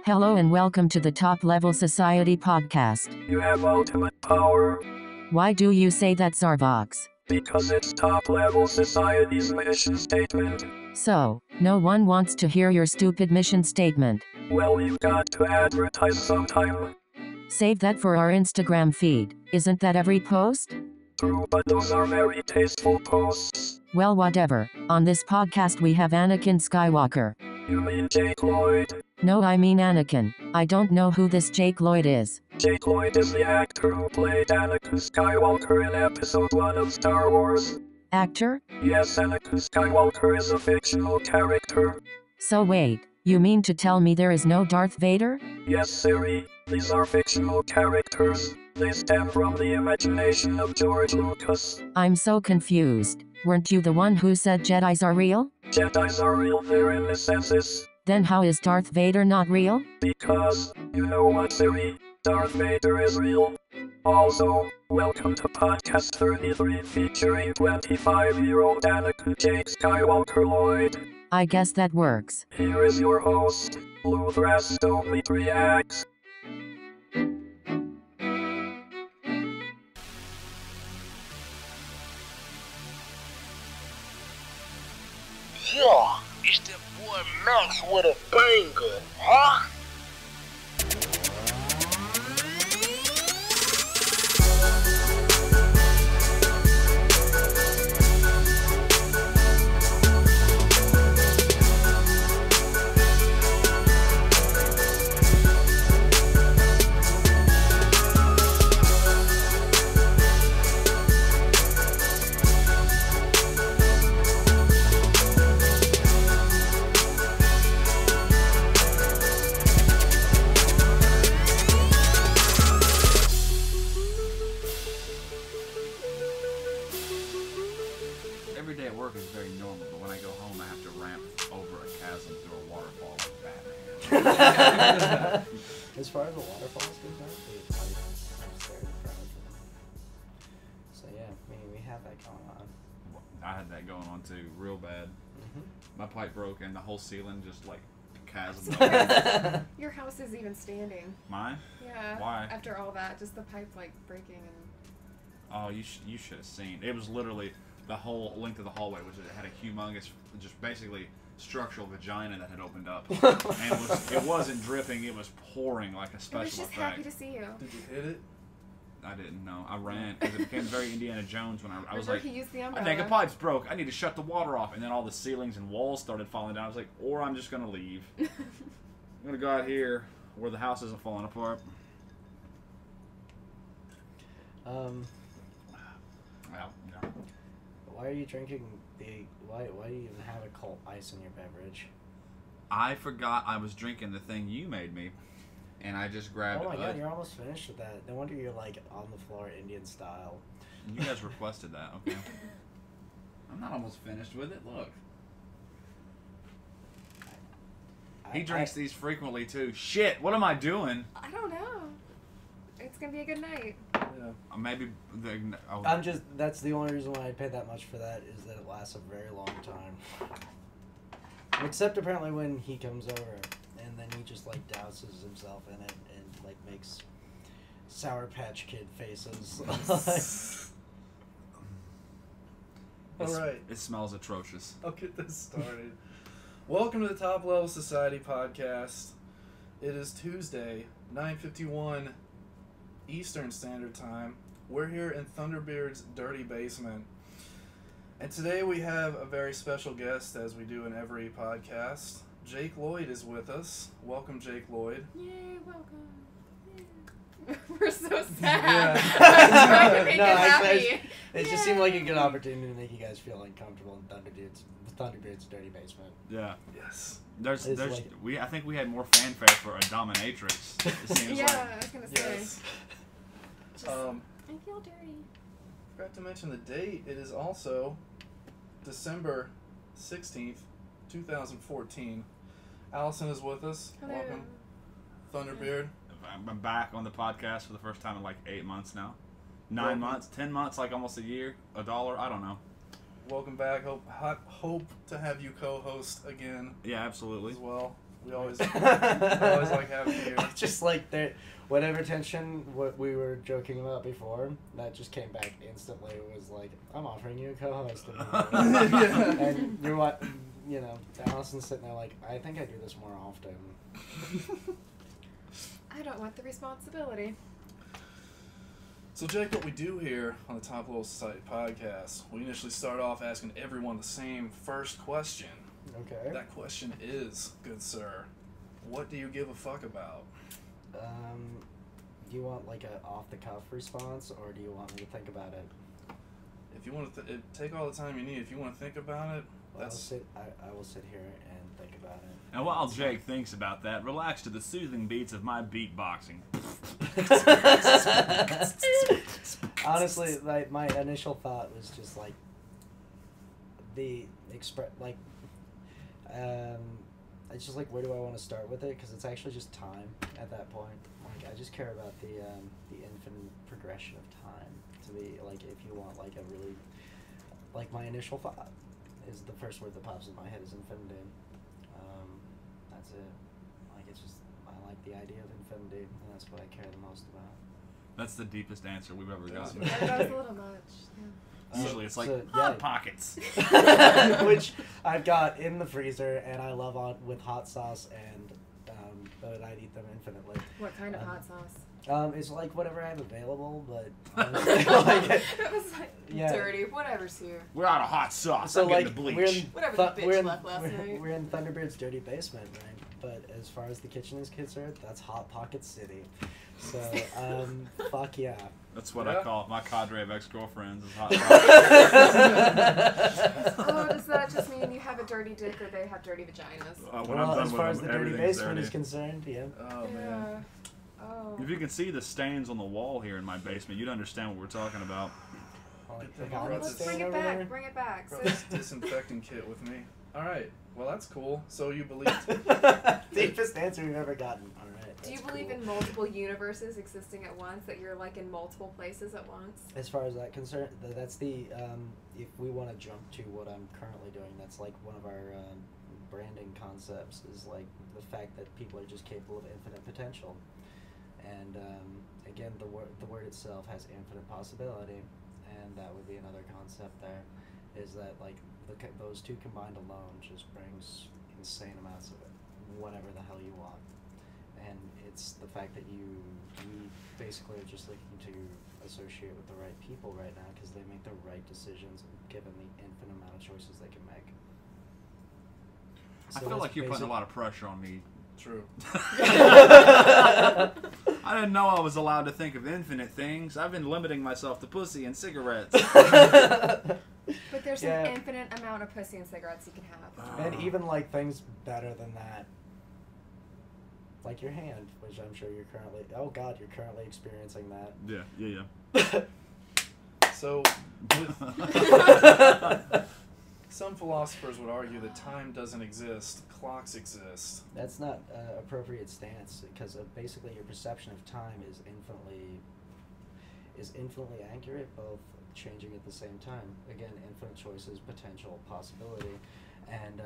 Hello and welcome to the Top Level Society podcast. You have ultimate power. Why do you say that, Zarvox? Because it's Top Level Society's mission statement. So, no one wants to hear your stupid mission statement. Well, you've got to advertise sometime. Save that for our Instagram feed. Isn't that every post? True, but those are very tasteful posts. Well, whatever. On this podcast we have Anakin Skywalker. You mean Jake Lloyd? No, I mean Anakin. I don't know who this Jake Lloyd is. Jake Lloyd is the actor who played Anakin Skywalker in Episode 1 of Star Wars. Actor? Yes, Anakin Skywalker is a fictional character. So wait, you mean to tell me there is no Darth Vader? Yes, Siri. These are fictional characters. They stem from the imagination of George Lucas. I'm so confused. Weren't you the one who said Jedis are real? Jedis are real, they're in the census. Then how is Darth Vader not real? Because, you know what, Siri? Darth Vader is real. Also, welcome to Podcast 33 featuring 25-year-old Anakin Jake Skywalker Lloyd. I guess that works. Here is your host, Luthraz Only 3 Acts. Yeah, it's that boy Max with a banger, huh? Every day at work is very normal, but when I go home, I have to ramp over a chasm through a waterfall like Batman. As far as the waterfall is concerned, I'm very proud of them. So yeah, we have that going on. I had that going on too, real bad. My pipe broke and the whole ceiling just like chasm. Your house is even standing. Mine? Yeah. Why? After all that, just the pipe like breaking and. Oh, you should have seen. It was literally the whole length of the hallway, which had a humongous, just basically structural vagina that had opened up, and it wasn't dripping. It was pouring like a special I was just effect. happy to see you. Did you hit it? I didn't know. I ran because it became very Indiana Jones when I was Remember like, he used the I umbrella. think a pipe's broke. I need to shut the water off. And then all the ceilings and walls started falling down. I was like, or I'm just going to leave. I'm going to go out here where the house isn't falling apart. Well, yeah. Why are you drinking why do you even have a cold ice in your beverage? I forgot I was drinking the thing you made me. And I just grabbed Oh my it. god, you're almost finished with that. No wonder you're like on the floor Indian style. You guys requested that, okay. I'm not almost finished with it. Look. He drinks these frequently too. Shit, what am I doing? I don't know. It's gonna be a good night. Yeah. Maybe That's the only reason why I paid that much for that is that it lasts a very long time. Except apparently when he comes over and then he just like douses himself in it and like makes Sour Patch Kid faces. Alright, It smells atrocious. I'll get this started. Welcome to the Top Level Society podcast. It is Tuesday, 9:51 Eastern Standard Time. We're here in Thunderbeard's dirty basement. And today we have a very special guest, as we do in every podcast. Jake Lloyd is with us. Welcome, Jake Lloyd. Yay, welcome. Yay. We're so sad. Yeah. Trying to make No, it I- happy. It just seemed like a good opportunity to make you guys feel uncomfortable in Thunderbeard's dirty basement. Yeah. Yes. I think we had more fanfare for a dominatrix. It seems Yeah, like. I was gonna say. Yes. Just, I feel dirty. Forgot to mention the date. It is also December 16th, 2014. Allison is with us. Hello. Welcome. Thunderbeard. I'm back on the podcast for the first time in like 8 months now. 9 months, 10 months, like almost a year, $1, I don't know. Welcome back. Hope to have you co-host again Yeah, absolutely. as well. We always like having you. Just like that, whatever tension what we were joking about before, that just came back instantly. It was like, I'm offering you a co-host. Yeah. And you're what, you know, Allison's sitting there like, I think I do this more often. I don't want the responsibility. So, Jake, what we do here on the Top Level Society podcast, we initially start off asking everyone the same first question. Okay. That question is, good sir, what do you give a fuck about? Do you want like a off-the-cuff response, or do you want me to think about it? If you want to take all the time you need. If you want to think about it, Well, I will sit here and think about it. And while Jake thinks about that, relax to the soothing beats of my beatboxing. Honestly, like my initial thought was just like it's just like, where do I want to start with it? Because it's actually just time at that point. Like, I just care about the infinite progression of time. To be like, if you want like a really, like, my initial thought is the first word that pops in my head is infinity. That's it. Like, it's just, I like the idea of infinity, and that's what I care the most about. That's the deepest answer we've ever gotten. Yeah, that was a little much. Yeah. Usually it's like, So, hot yeah. pockets. Which I've got in the freezer, and I love on with hot sauce, and but I'd eat them infinitely. What kind of hot sauce? It's like whatever I have available, but honestly, like, It was like Yeah. dirty. Whatever's here. We're out of hot sauce. so I'm getting like the bleach. we're in Whatever the bitch left last night. we're in Thunderbeard's dirty basement, right? But as far as the kitchen is concerned, that's Hot Pocket City. So fuck yeah. That's what Yeah. I call my cadre of ex-girlfriends. Is hot sauce. Oh, does that just mean you have a dirty dick or they have dirty vaginas? When Well, I'm done as with far them, as the dirty everything's basement dirty. is concerned, yeah. Oh, man. Oh. If you can see the stains on the wall here in my basement, you'd understand what we're talking about. Like, Good thing the I Oh, brought garlic let's this- bring stain it over back. there. Bring it back. Brought So, this disinfecting kit with me. All right. Well, that's cool. So you believe... Deepest answer we've ever gotten. All right. do you that's believe cool. in multiple universes existing at once? That you're like in multiple places at once? As far as that concerned, that's the if we want to jump to what I'm currently doing, that's like one of our branding concepts is like the fact that people are just capable of infinite potential, and again, the word itself has infinite possibility, and that would be another concept. There is that like those two combined alone just brings insane amounts of it, whatever the hell you want. And it's the fact that we basically are just looking to associate with the right people right now because they make the right decisions given the infinite amount of choices they can make. I feel like you're putting a lot of pressure on me. True. I didn't know I was allowed to think of infinite things. I've been limiting myself to pussy and cigarettes. But there's Yeah. an infinite amount of pussy and cigarettes you can have. And even like things better than that. Like your hand, which I'm sure you're currently... Oh God, you're currently experiencing that. Yeah. So, some philosophers would argue that time doesn't exist, clocks exist. That's not an appropriate stance because basically your perception of time is infinitely accurate, both changing at the same time. Again, infinite choices, potential, possibility, and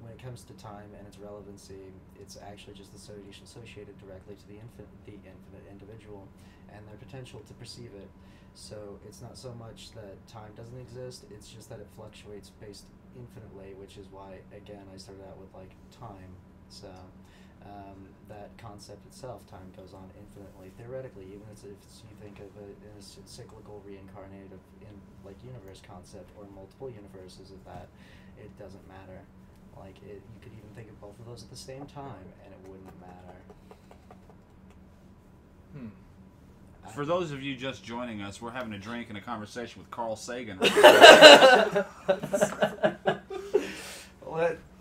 when it comes to time and its relevancy, it's actually just associated directly to the infinite individual and their potential to perceive it. So it's not so much that time doesn't exist, it's just that it fluctuates based infinitely, which is why, again, I started out with like time. So that concept itself, time goes on infinitely, theoretically, even if you think of it in a cyclical reincarnated like universe concept or multiple universes of that, it doesn't matter. Like, you could even think of both of those at the same time, and it wouldn't matter. For those of you just joining us, we're having a drink and a conversation with Carl Sagan.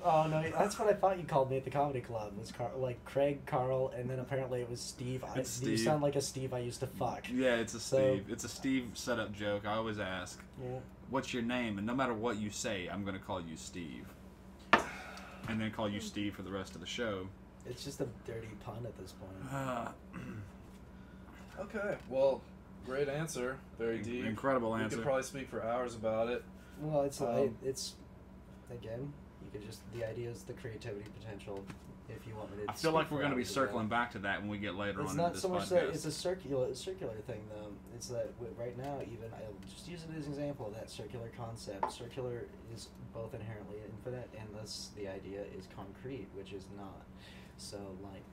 Oh no, that's what I thought you called me at the comedy club. Was like Craig, Carl, and then apparently it was Steve. It's You Steve. sound like a Steve I used to fuck. Yeah, it's a So- Steve. It's a Steve setup joke. I always ask, Yeah. what's your name? And no matter what you say, I'm going to call you Steve. And then call you Steve for the rest of the show. It's just a dirty pun at this point. Okay, well, great answer. Very deep. Incredible We answer. could probably speak for hours about it. Well, it's again, you could just, the idea is the creativity potential. If you want me to, I feel like we're going to be to circling back to that when we get later it's on not into this so much podcast. that it's a circular thing though. It's that right now, even I'll just use it as an example of that circular concept. Circular is both inherently infinite, and thus the idea is concrete, which is not. So like,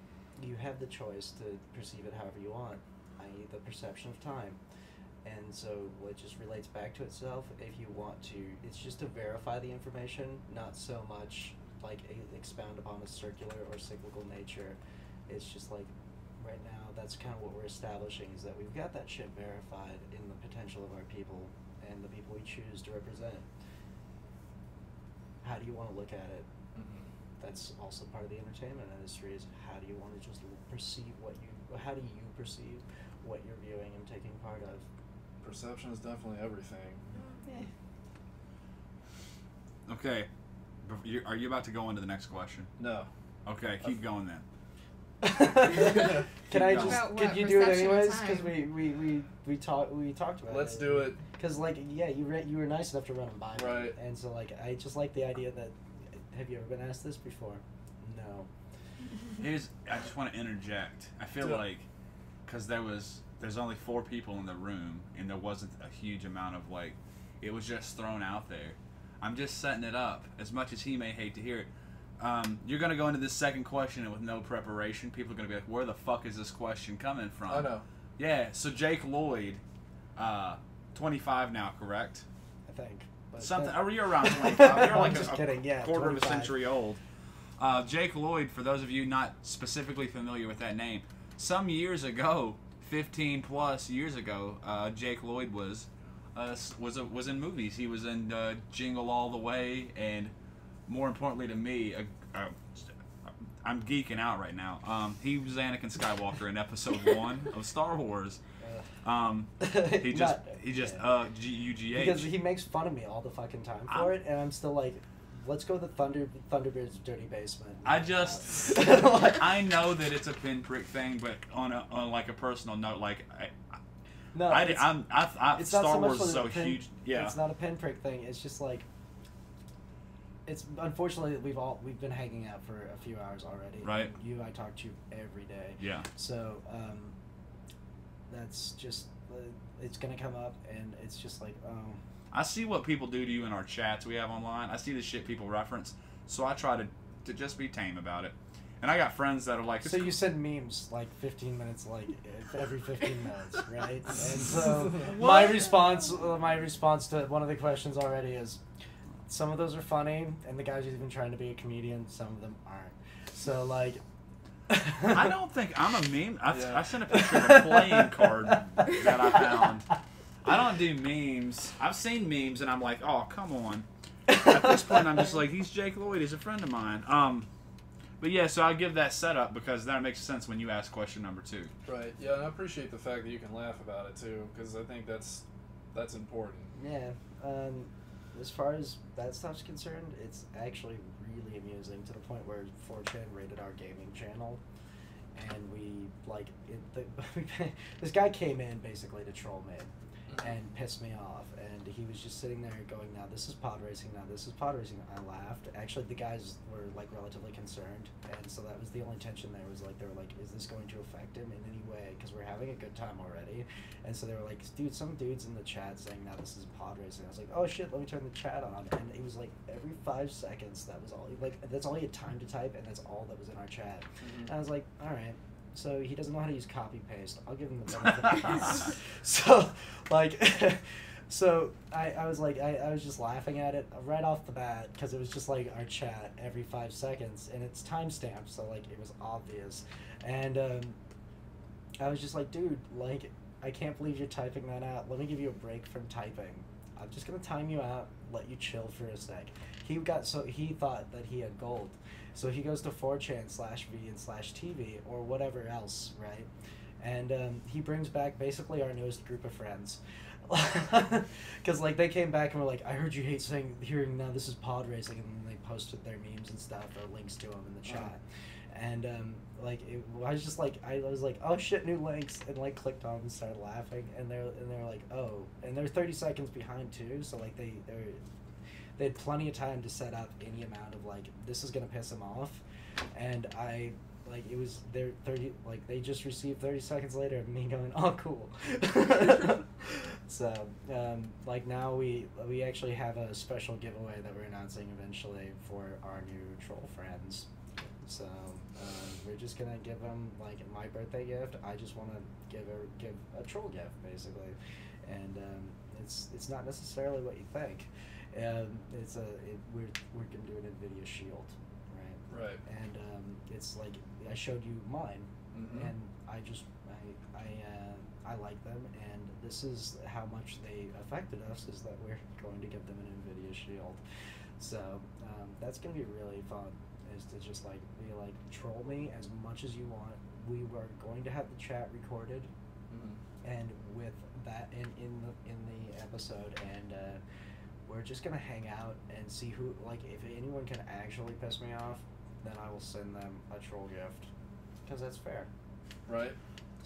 you have the choice to perceive it however you want, i.e. the perception of time. And so it just relates back to itself. If you want to, it's just to verify the information, not so much like expound upon a circular or cyclical nature. It's just like, right now, that's kind of what we're establishing, is that we've got that shit verified in the potential of our people and the people we choose to represent. How do you want to look at it? That's also part of the entertainment industry, is how do you want to just perceive how do you perceive what you're viewing and taking part of? Perception is definitely everything. Okay. Are you about to go into the next question? No. Okay, keep going then. Can I About just? what? Could you do it Perception of anyways? Because time. we talked about it. Let's do it. Because like, yeah, you were nice enough to run them by me. Right. And so like, I just like the idea that. Have you ever been asked this before? No. I just want to interject. I feel Yeah. like, because there's only 4 people in the room, and there wasn't a huge amount of like, it was just thrown out there. I'm just setting it up, as much as he may hate to hear it. You're going to go into this second question and with no preparation. People are going to be like, where the fuck is this question coming from? I know. Yeah, so Jake Lloyd, 25 now, correct? I think. But Something. that- Or you're around 25. You're like I'm just a kidding. Yeah, quarter of a 25. century old. Jake Lloyd, for those of you not specifically familiar with that name, some years ago, 15 plus years ago, Jake Lloyd was in movies. He was in Jingle All the Way, and more importantly to me, I'm geeking out right now. He was Anakin Skywalker in Episode 1 of Star Wars. He just UGH. Because he makes fun of me all the fucking time for it, and I'm still like, let's go to Thunderbeard's dirty basement. I just I know that it's a pinprick thing, but on like a personal note, like it's Star not so much Wars is so a pin, huge. Yeah, it's not a pinprick thing. It's just like, it's unfortunately we've been hanging out for a few hours already. Right. I talk to you every day. Yeah. So that's just it's gonna come up, and it's just like, I see what people do to you in our chats we have online. I see the shit people reference, so I try to just be tame about it. And I got friends that are like, so you send memes like 15 minutes, like every 15 minutes, right? And so my response to one of the questions already is, some of those are funny, and the guy's even trying to be a comedian. Some of them aren't. So like, I don't think I'm a meme. I sent a picture of a playing card that I found. I don't do memes. I've seen memes, and I'm like, oh, come on. At this point, I'm just like, he's Jake Lloyd. He's a friend of mine. But yeah, so I give that setup because that makes sense when you ask question number 2. Right. Yeah, and I appreciate the fact that you can laugh about it too, because I think that's important. yeah. As far as that stuff's concerned, it's actually really amusing, to the point where 4chan rated our gaming channel, and this guy came in basically to troll me and piss me off, and he was just sitting there going, now this is pod racing, now this is pod racing. I laughed. Actually, the guys were like relatively concerned, and so that was the only tension there, was like, they were like, is this going to affect him in any way, because we're having a good time already. And so they were like, dude, some dude's in the chat saying, now this is pod racing. I was like, oh shit, let me turn the chat on. And it was like every 5 seconds, that was all, like, that's all he had time to type, and that's all that was in our chat. And I was like, all right. So he doesn't know how to use copy paste. I'll give him the benefit of the doubt. So like, so I was like, I was just laughing at it right off the bat, because it was just like our chat every 5 seconds, and it's timestamped, so like it was obvious. And I was just like, dude, like, I can't believe you're typing that out. Let me give you a break from typing. I'm just gonna time you out, let you chill for a sec. He thought that he had gold. So he goes to 4chan/v/TV or whatever else, right? And he brings back basically our newest group of friends. Because like, they came back and were like, I heard you hate hearing now this is pod racing, and then they posted their memes and stuff, or links to them in the chat. And I was like, oh shit, new links, and like clicked on them and started laughing, and they're like, oh, and they're 30 seconds behind too, so like they had plenty of time to set up any amount of like this is gonna piss him off, and I like it was their 30 like they just received 30 seconds later of me going, oh cool. So like now we actually have a special giveaway that we're announcing eventually for our new troll friends. So we're just gonna give them like my birthday gift. I just want to give a troll gift basically, and it's not necessarily what you think. We're gonna do an NVIDIA Shield, right? Right. And it's like I showed you mine, and I like them, and this is how much they affected us. Is that we're going to give them an NVIDIA Shield, so that's gonna be really fun. Is to just like be like troll me as much as you want. We were going to have the chat recorded, and with that in the episode, and we're just gonna hang out and see who like if anyone can actually piss me off, then I will send them a troll gift because that's fair. Right.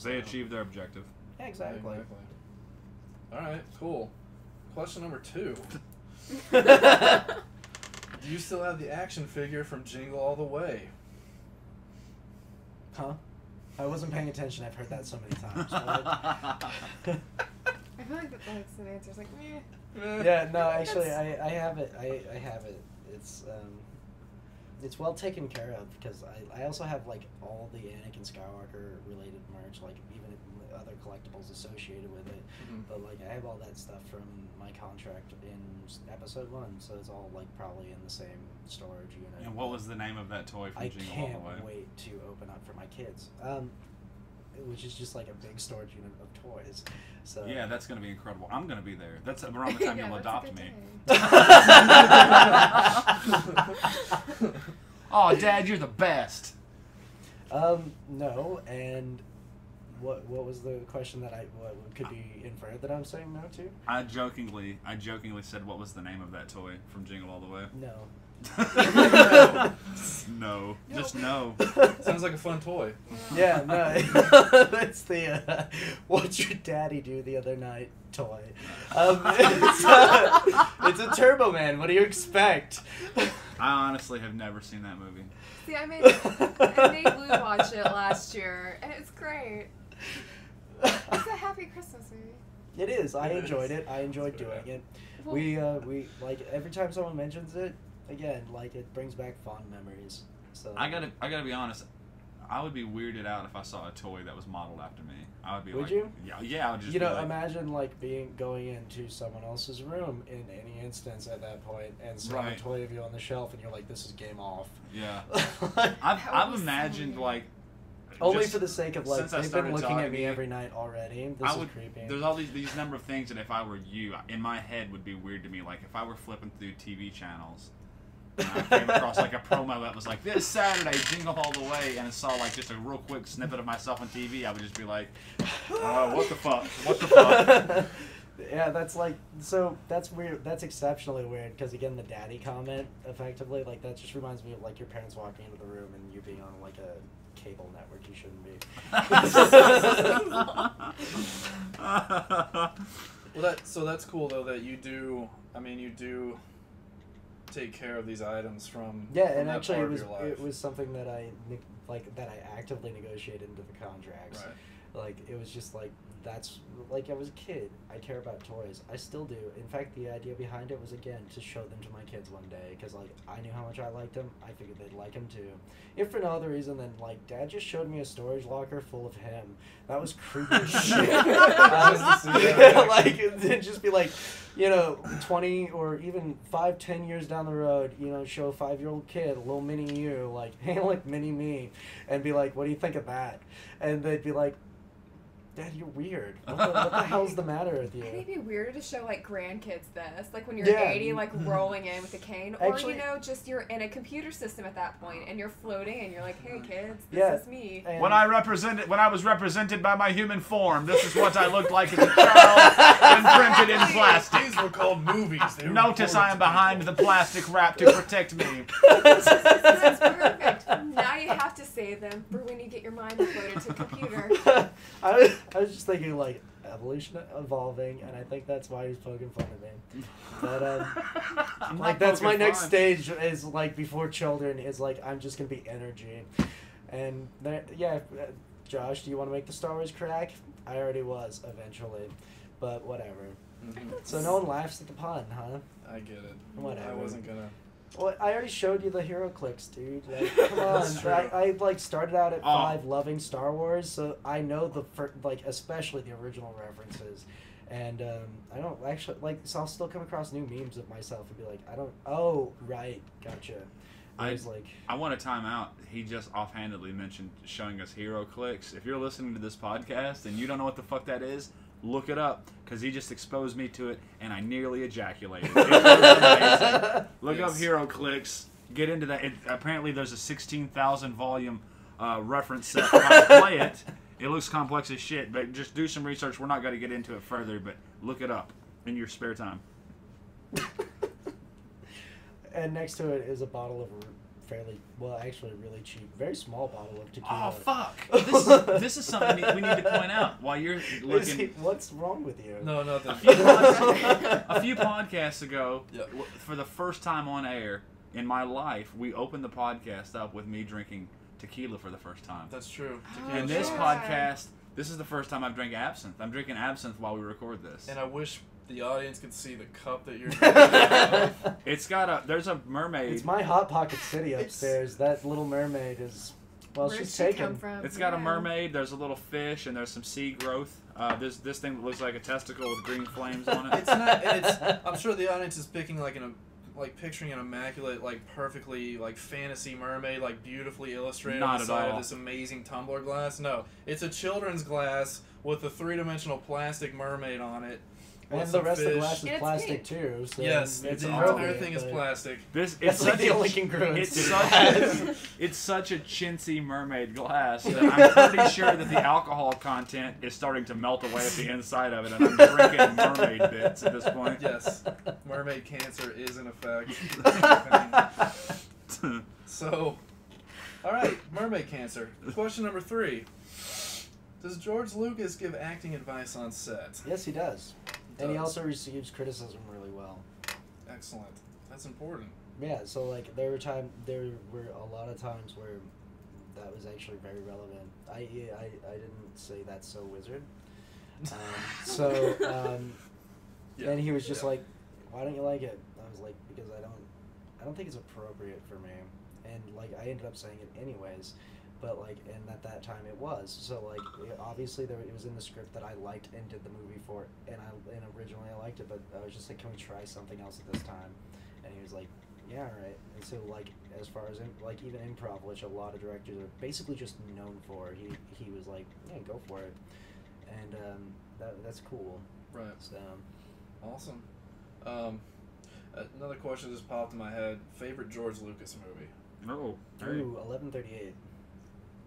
They achieved their objective. Yeah, exactly. All right, cool. Question number 2. Do you still have the action figure from Jingle All the Way? Huh? I wasn't paying attention. I've heard that so many times. I feel like that's an answer. It's like, meh. Yeah, no, actually, I have it. I have it. It's well taken care of because I also have like all the Anakin Skywalker related merch, like even other collectibles associated with it. But like I have all that stuff from my contract in episode 1, so it's all like probably in the same storage unit. And what was the name of that toy from Jingle All the Way? I can't wait to open up for my kids. Which is just like a big storage unit of toys. So Yeah, that's going to be incredible. I'm going to be there. That's around the time Yeah, you'll that's a adopt good me. day. Oh, Dad, you're the best. No, and what was the question that what could be inferred that I'm saying no to? I jokingly said what was the name of that toy from Jingle All the Way. No. No. Just no. Sounds like a fun toy. Yeah, no. That's the what's your daddy do the other night toy. It's a Turbo Man. What do you expect? I honestly have never seen that movie. See, I made Lou watch it last year, and it's great. It's a happy Christmas movie. It is. I It enjoyed is. it. I enjoyed doing it. Well- We like every time someone mentions it, again, like it brings back fond memories. So I gotta be honest. I would be weirded out if I saw a toy that was modeled after me. I would be Would like, you? Yeah, I would just you be know, like, imagine like going into someone else's room in any instance at that point and seeing Right. a toy of you on the shelf and you're like, this is game off. yeah. That I've would be so imagined weird. like Only just for the sake of like since I they've been started looking talking at me to you, every night already. This is creepy. There's all these number of things that if I were you, in my head would be weird to me. Like if I were flipping through TV channels and I came across like a promo that was like this Saturday Jingle All the Way, and I saw like just a real quick snippet of myself on TV, I would just be like, oh, what the fuck? What the fuck? Yeah, that's like so. That's weird. That's exceptionally weird because again, the daddy comment effectively like that just reminds me of like your parents walking into the room and you being on like a cable network you shouldn't be. Well, that's cool though that you do. I mean, you do take care of these items from Yeah, from and that actually part it of your life. was something that I actively negotiated into the contracts. Right. Like it was just like that's like I was a kid. I care about toys. I still do. In fact, the idea behind it was again to show them to my kids one day because like I knew how much I liked them. I figured they'd like them too. If for no other reason than like Dad just showed me a storage locker full of him. That was creepy as shit. Like it'd just be like, you know, 20 or even 5-10 years down the road, you know, show a 5-year-old kid a little mini you, like, hey, like mini me, and be like, what do you think of that? And they'd be like, Dad, you're weird. What the hell's the matter with I think you? it'd be weirder to show like grandkids this, like when you're Yeah. 80, like rolling in with a cane, or Actually- you know, just you're in a computer system at that point and you're floating and you're like, hey kids, this Yeah. is me. And When I was represented by my human form, this is what I looked like as a child, imprinted in plastic. These were called movies. They were Notice I am recorded behind to the plastic wrap to protect me. That's perfect. Now you have to save them for when you get your mind uploaded to a computer. I was just thinking like evolution evolving, and I think that's why he's poking fun at me. But I'm like not that's my poking next fun. stage is like before children is like I'm just gonna be energy, and Josh, do you want to make the Star Wars crack? I already was eventually, but whatever. Mhm. So no one laughs at the pun, huh? I get it. Whatever. I wasn't gonna. Well, I already showed you the hero clicks, dude. Like, come on. That's true. I like started out at Oh. 5 loving Star Wars, so I know especially the original references. And I don't actually so I'll still come across new memes of myself and be like, oh, right, gotcha. I was like, I want to time out. He just offhandedly mentioned showing us hero clicks. If you're listening to this podcast and you don't know what the fuck that is, look it up, because he just exposed me to it, and I nearly ejaculated. It was amazing. Look up hero clicks. Get into that. Apparently, there's a 16,000 volume reference set for how to play it. It looks complex as shit, but just do some research. We're not going to get into it further, but look it up in your spare time. and next to it is a bottle of actually really cheap, very small bottle of tequila. Oh, fuck. This is something we need to point out while you're looking. What's wrong with you? No, nothing. A few podcasts ago, Yep. for the first time on air in my life, we opened the podcast up with me drinking tequila for the first time. That's true. And this Yeah. podcast, this is the first time I've drank absinthe. I'm drinking absinthe while we record this. And I wish the audience could see the cup that you're drinking. It's got there's a mermaid. It's my Hot Pocket City upstairs. That little mermaid is, well, Where she's did she taken. come from? It's got a Yeah. mermaid, there's a little fish, and there's some sea growth. This thing that looks like a testicle with green flames on it. It's not. And it's. I'm sure the audience is picking picturing an immaculate, perfectly, fantasy mermaid, beautifully illustrated Not on the at side all. of this amazing tumbler glass. No, it's a children's glass with a 3-dimensional plastic mermaid on it. And with the some rest of the fish. glass is And it's plastic pink. too. So Yes, it's the all- entire thing is but- plastic. This That's it's like such the a- only congruence. It's to such that. it's such a chintzy mermaid glass that I'm pretty sure that the alcohol content is starting to melt away at the inside of it, and I'm drinking mermaid bits at this point. Yes, mermaid cancer is in effect. So, all right, mermaid cancer. Question number 3. Does George Lucas give acting advice on set? Yes, he does. And he Does. also receives criticism really well. Excellent. That's important. Yeah, so there were a lot of times where that was actually very relevant. I didn't say that's so wizard. Yeah. And he was just Yeah. like, "Why don't you like it?" I was like, "Because I don't think it's appropriate for me." And I ended up saying it anyways, but and at that time it was. So obviously it was in the script that I liked and did the movie for, and originally I liked it, but I was just like, "Can we try something else at this time?" And he was like, "Yeah, all right." And so as far as even improv, which a lot of directors are basically just known for, he was like, "Yeah, go for it," and that's cool. Right. So Awesome. Another question just popped in my head. Favorite George Lucas movie? Oh, ooh, 1138.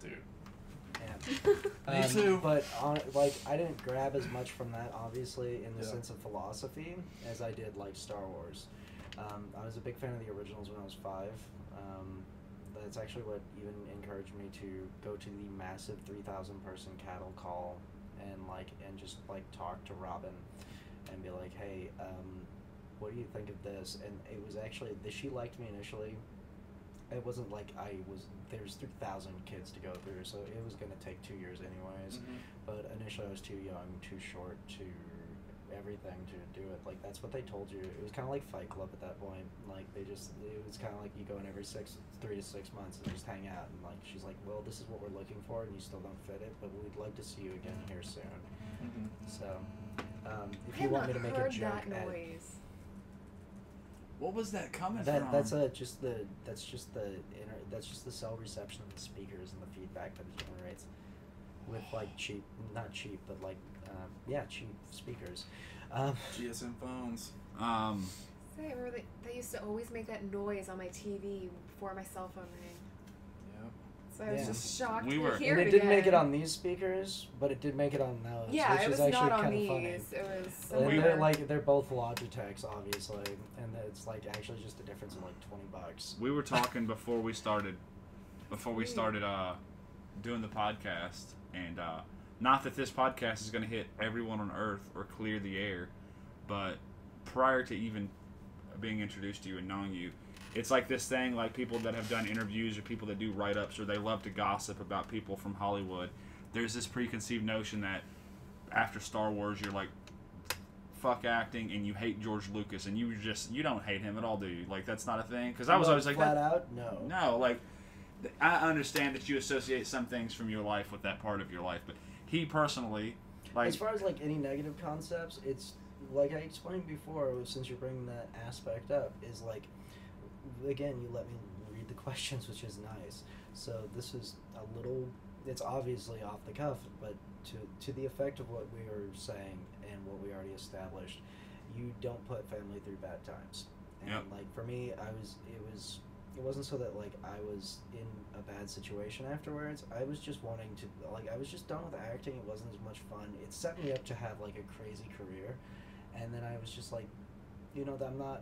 Dude. Yeah. Me too. But I didn't grab as much from that, obviously, in the Yeah. sense of philosophy, as I did Star Wars. I was a big fan of the originals when I was 5. That's actually what even encouraged me to go to the massive 3,000 person cattle call and just talk to Robin and be like, "Hey, what do you think of this?" And it was actually she liked me initially. It wasn't there's 3,000 kids to go through, so it was going to take 2 years anyways. Mhm. But initially I was too young, too short, to everything to do it. That's what they told you. It was kind of like Fight Club at that point. It was kind of like you go in every 3 to 6 months and just hang out. And she's like, "Well, this is what we're looking for, and you still don't fit it, but we'd like to see you again here soon." Mhm. So, if I you have want me not to make a heard joke, that noise. what was that coming from? that's just the cell reception of the speakers and the feedback that it generates with cheap, not cheap, but cheap speakers. GSM phones. Say, they used to always make that noise on my TV before my cell phone rang. Yep. So I was Yeah. just shocked We to were- hear And it it didn't again. make it on these speakers, but it did make it on those. Yeah, which it is was actually not on kind of funny. these. It was And somewhere. they're both Logitechs, obviously, and it's actually just a difference of $20. We were talking before we started doing the podcast, and not that this podcast is going to hit everyone on Earth or clear the air, but prior to even being introduced to you and knowing you, it's like this thing, like people that have done interviews or people that do write-ups or they love to gossip about people from Hollywood. There's this preconceived notion that after Star Wars, you're like, fuck acting, and you hate George Lucas, and you don't hate him at all, do you? Like, that's not a thing? Because I was always like, flat out, no. No, like, I understand that you associate some things from your life with that part of your life, but he personally, like... As far as, like, any negative concepts, it's, like I explained before, since you're bringing that aspect up, is, like, again, you let me read the questions, which is nice. So this is a little... It's obviously off the cuff, but to the effect of what we were saying and what we already established, you don't put family through bad times. And yep. like for me, it wasn't so that like I was in a bad situation afterwards. I was just wanting to I was just done with acting. It wasn't as much fun. It set me up to have like a crazy career, and then I was just like,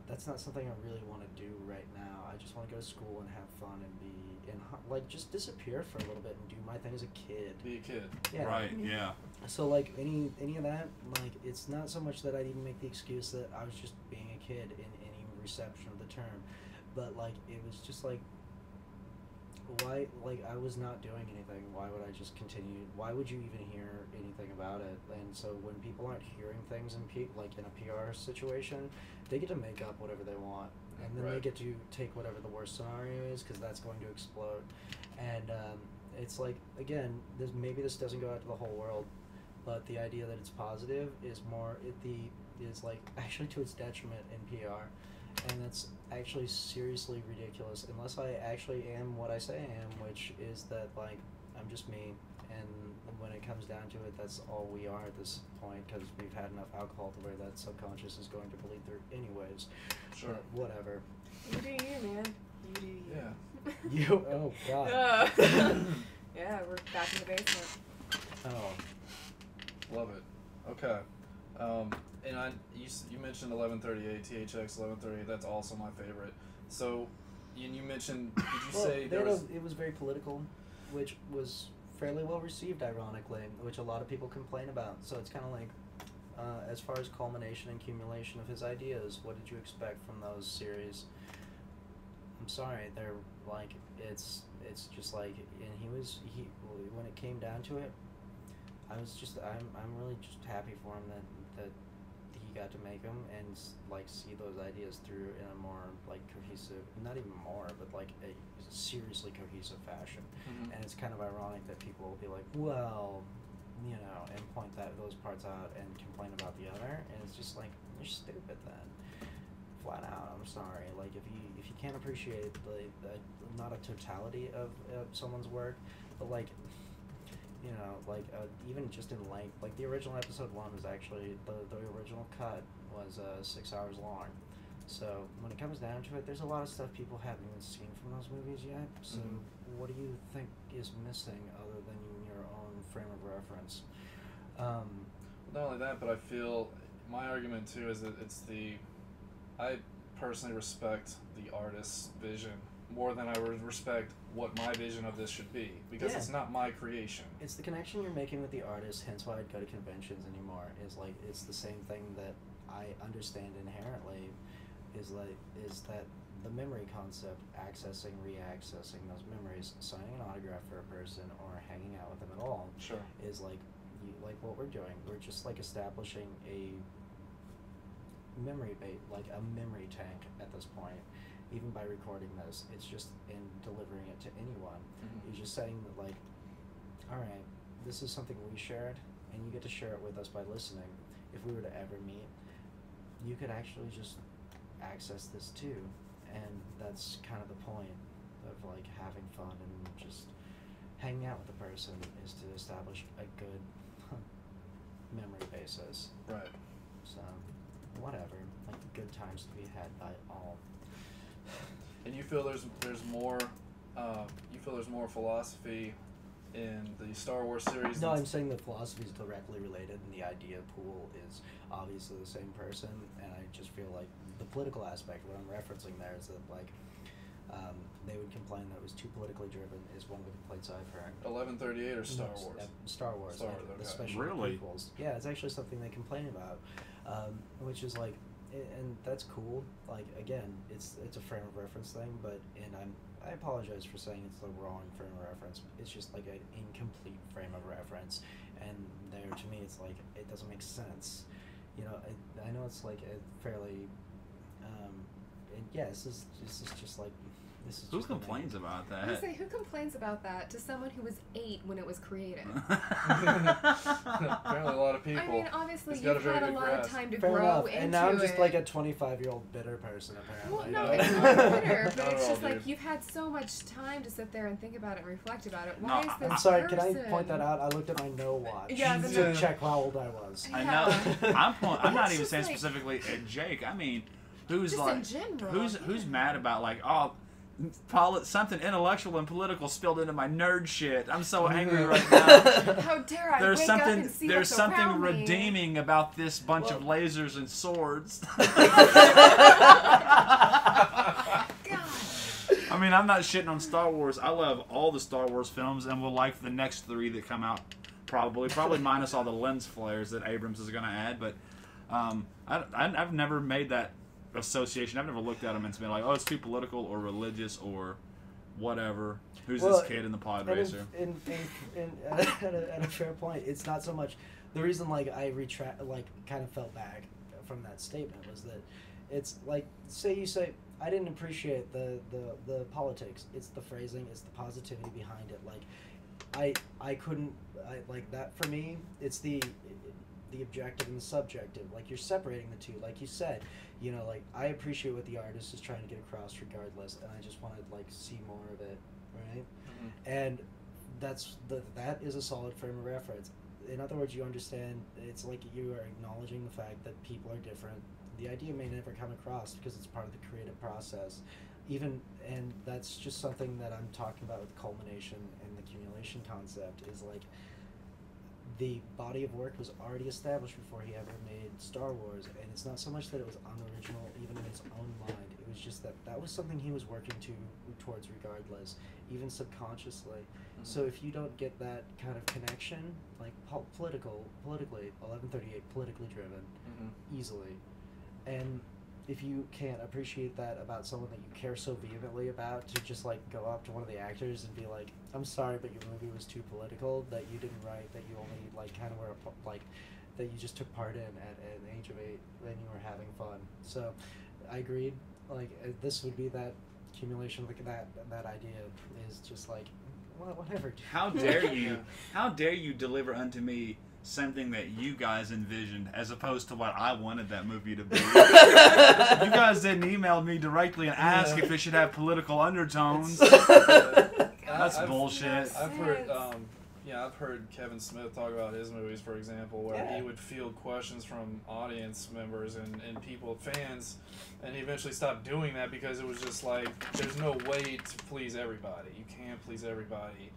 that's not something I really want to do right now. I just want to go to school and have fun and be just disappear for a little bit and do my thing as a kid. Be a kid. Yeah. Right, yeah. So like any of that, like it's not so much that I'd even make the excuse that I was just being a kid in any reception of the term, but like it was just like, why, like I was not doing anything. Why would I just continue? Why would you even hear anything about it? And so when people aren't hearing things in in a PR situation, they get to make up whatever they want. And then they get to take whatever the worst scenario is, because that's going to explode. And it's like, again, maybe this doesn't go out to the whole world, but the idea that it's positive is is like actually to its detriment in PR. And that's actually seriously ridiculous, unless I actually am what I say I am, which is that like I'm just me. And when it comes down to it, that's all we are at this point, because we've had enough alcohol to where that subconscious is going to bleed through anyways. Sure. But whatever. You do you, man. You do you. Yeah. You? Oh, God. Yeah, we're back in the basement. Oh. Love it. Okay. And you mentioned 1138, THX 1138. That's also my favorite. So, you mentioned, did you say there was... It was very political, which was fairly well received, ironically, which a lot of people complain about. So it's kind of like, as far as culmination and accumulation of his ideas, what did you expect from those series? I'm sorry, they're like, it's just like, and when it came down to it, I'm really just happy for him that he got to make them and like see those ideas through in a more like cohesive, not even more, but like a seriously cohesive fashion. Mm-hmm. And it's kind of ironic that people will be like, well, and point those parts out and complain about the other, and it's just like, you're stupid then. Flat out, I'm sorry. Like if you can't appreciate the not a totality of someone's work, but like, even just in length, like the original episode 1 was actually, the original cut was 6 hours long. So when it comes down to it, there's a lot of stuff people haven't even seen from those movies yet. So what do you think is missing other than your own frame of reference? Not only that, but I feel my argument too is that I personally respect the artist's vision more than I would respect what my vision of this should be, because it's not my creation. It's the connection you're making with the artist, hence why I'd go to conventions anymore, is like, it's the same thing that I understand inherently, is that the memory concept, accessing, re-accessing those memories, signing an autograph for a person, or hanging out with them at all, is like what we're doing. We're just like establishing a memory like a memory tank at this point. Even by recording this, it's just in delivering it to anyone. You're just saying that, like, all right, this is something we shared, and you get to share it with us by listening. If we were to ever meet, you could actually just access this too, and that's kind of the point of like having fun and just hanging out with the person, is to establish a good memory basis. Right. So, whatever, like good times to be had by all. And you feel there's more philosophy in the Star Wars series? No, I'm saying the philosophy is directly related, and the idea pool is obviously the same person. And I just feel like the political aspect, what I'm referencing there, is that like they would complain that it was too politically driven is one of the complaints I've heard. 1138 or Star Wars? Star Wars. Star Wars, okay. Especially Really? prequels. Yeah, it's actually something they complain about, which is like, and that's cool. Like again, it's a frame of reference thing, but I apologize for saying it's the wrong frame of reference. It's just like an incomplete frame of reference, and there to me it's like it doesn't make sense. You know, I know it's like a fairly, and yeah, this is just like. Who complains about that? I was gonna say, who complains about that to someone who was 8 when it was created? Apparently a lot of people. I mean, obviously He's got you've a very had a good lot grasp. of time to Fair grow enough. into it. And now I'm just like a 25-year-old bitter person, apparently. Well, no, No. it's not bitter, but Not it's at just all, like dude. you've had so much time to sit there and think about it and reflect about it. Why No, is this I'm sorry, person... can I point that out? I looked at my no watch Yeah, to check how old I was. I Yeah. know. I'm not It's even just saying like- specifically at Jake. I mean, who's Just like in general, who's yeah. mad about like something intellectual and political spilled into my nerd shit. I'm so angry right now. How dare I There's wake up something and see there's what's something around me. redeeming about this bunch of lasers and swords. God. I mean, I'm not shitting on Star Wars. I love all the Star Wars films and will like the next 3 that come out probably minus all the lens flares that Abrams is going to add, but I've never made that association. I've never looked at them and been like, oh, it's too political or religious or whatever. Who's this kid in the pod racer? At a fair point, it's not so much the reason like I kind of felt back from that statement was that it's like you say I didn't appreciate the politics. It's the phrasing, it's the positivity behind it. Like I couldn't like that for me. It's the objective and the subjective. Like you're separating the two. Like you said, you know, like I appreciate what the artist is trying to get across regardless, and I just want to like see more of it, right? Mm-hmm. And that is a solid frame of reference. In other words, you understand. It's like you are acknowledging the fact that people are different. The idea may never come across because it's part of the creative process. And that's just something that I'm talking about with culmination and the accumulation concept is like the body of work was already established before he ever made Star Wars, and it's not so much that it was unoriginal even in his own mind. It was just that was something he was working towards regardless, even subconsciously. Mm-hmm. So if you don't get that kind of connection, like politically, 1138 politically driven, easily, and if you can't appreciate that about someone that you care so vehemently about, to just like go up to one of the actors and be like, I'm sorry, but your movie was too political, that you didn't write, that you only like kind of were like that you just took part in at an age of 8 and you were having fun. So I agreed, like this would be that accumulation of that idea is just like, well, whatever. How dare you deliver unto me something that you guys envisioned as opposed to what I wanted that movie to be. You guys didn't email me directly and ask if it should have political undertones. That's bullshit. I've heard Kevin Smith talk about his movies, for example, where he would field questions from audience members and people, fans, and he eventually stopped doing that because it was just like, there's no way to please everybody. You can't please everybody.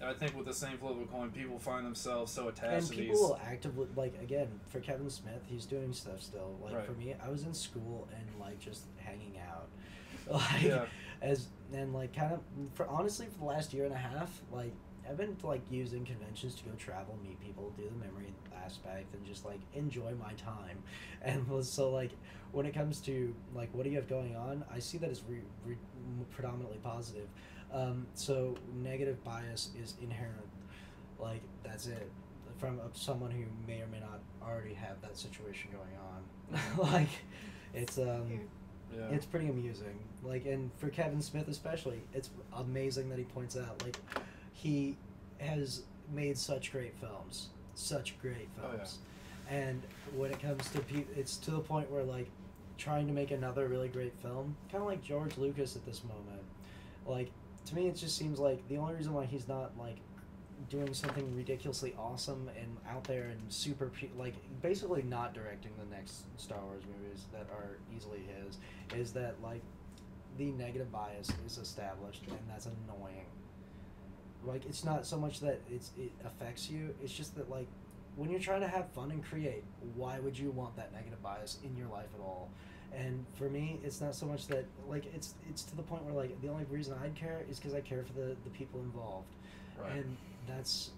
I think with the same flip of a coin, people find themselves so attached to these. And people will actively, like, again, for Kevin Smith, he's doing stuff still. Like, for me, I was in school and, like, just hanging out. Like, honestly, for the last year and a half, like, I've been, like, using conventions to go travel, meet people, do the memory aspect, and just, like, enjoy my time. And so, like, when it comes to, like, what do you have going on, I see that as predominantly positive. So negative bias is inherent. Like, that's it. From someone who may or may not already have that situation going on. Like, it's it's pretty amusing. Like, and for Kevin Smith especially, it's amazing that he points out, like, he has made such great films. And when it comes to it's to the point where, like, trying to make another really great film, kind of like George Lucas at this moment. Like, to me, it just seems like the only reason why he's not, like, doing something ridiculously awesome and out there and super, like, basically not directing the next Star Wars movies that are easily his, is that, like, the negative bias is established, and that's annoying. Like, it's not so much that it affects you, it's just that, like, when you're trying to have fun and create, why would you want that negative bias in your life at all? And for me, it's not so much that like it's to the point where like the only reason I'd care is because I care for the people involved, Right. and that's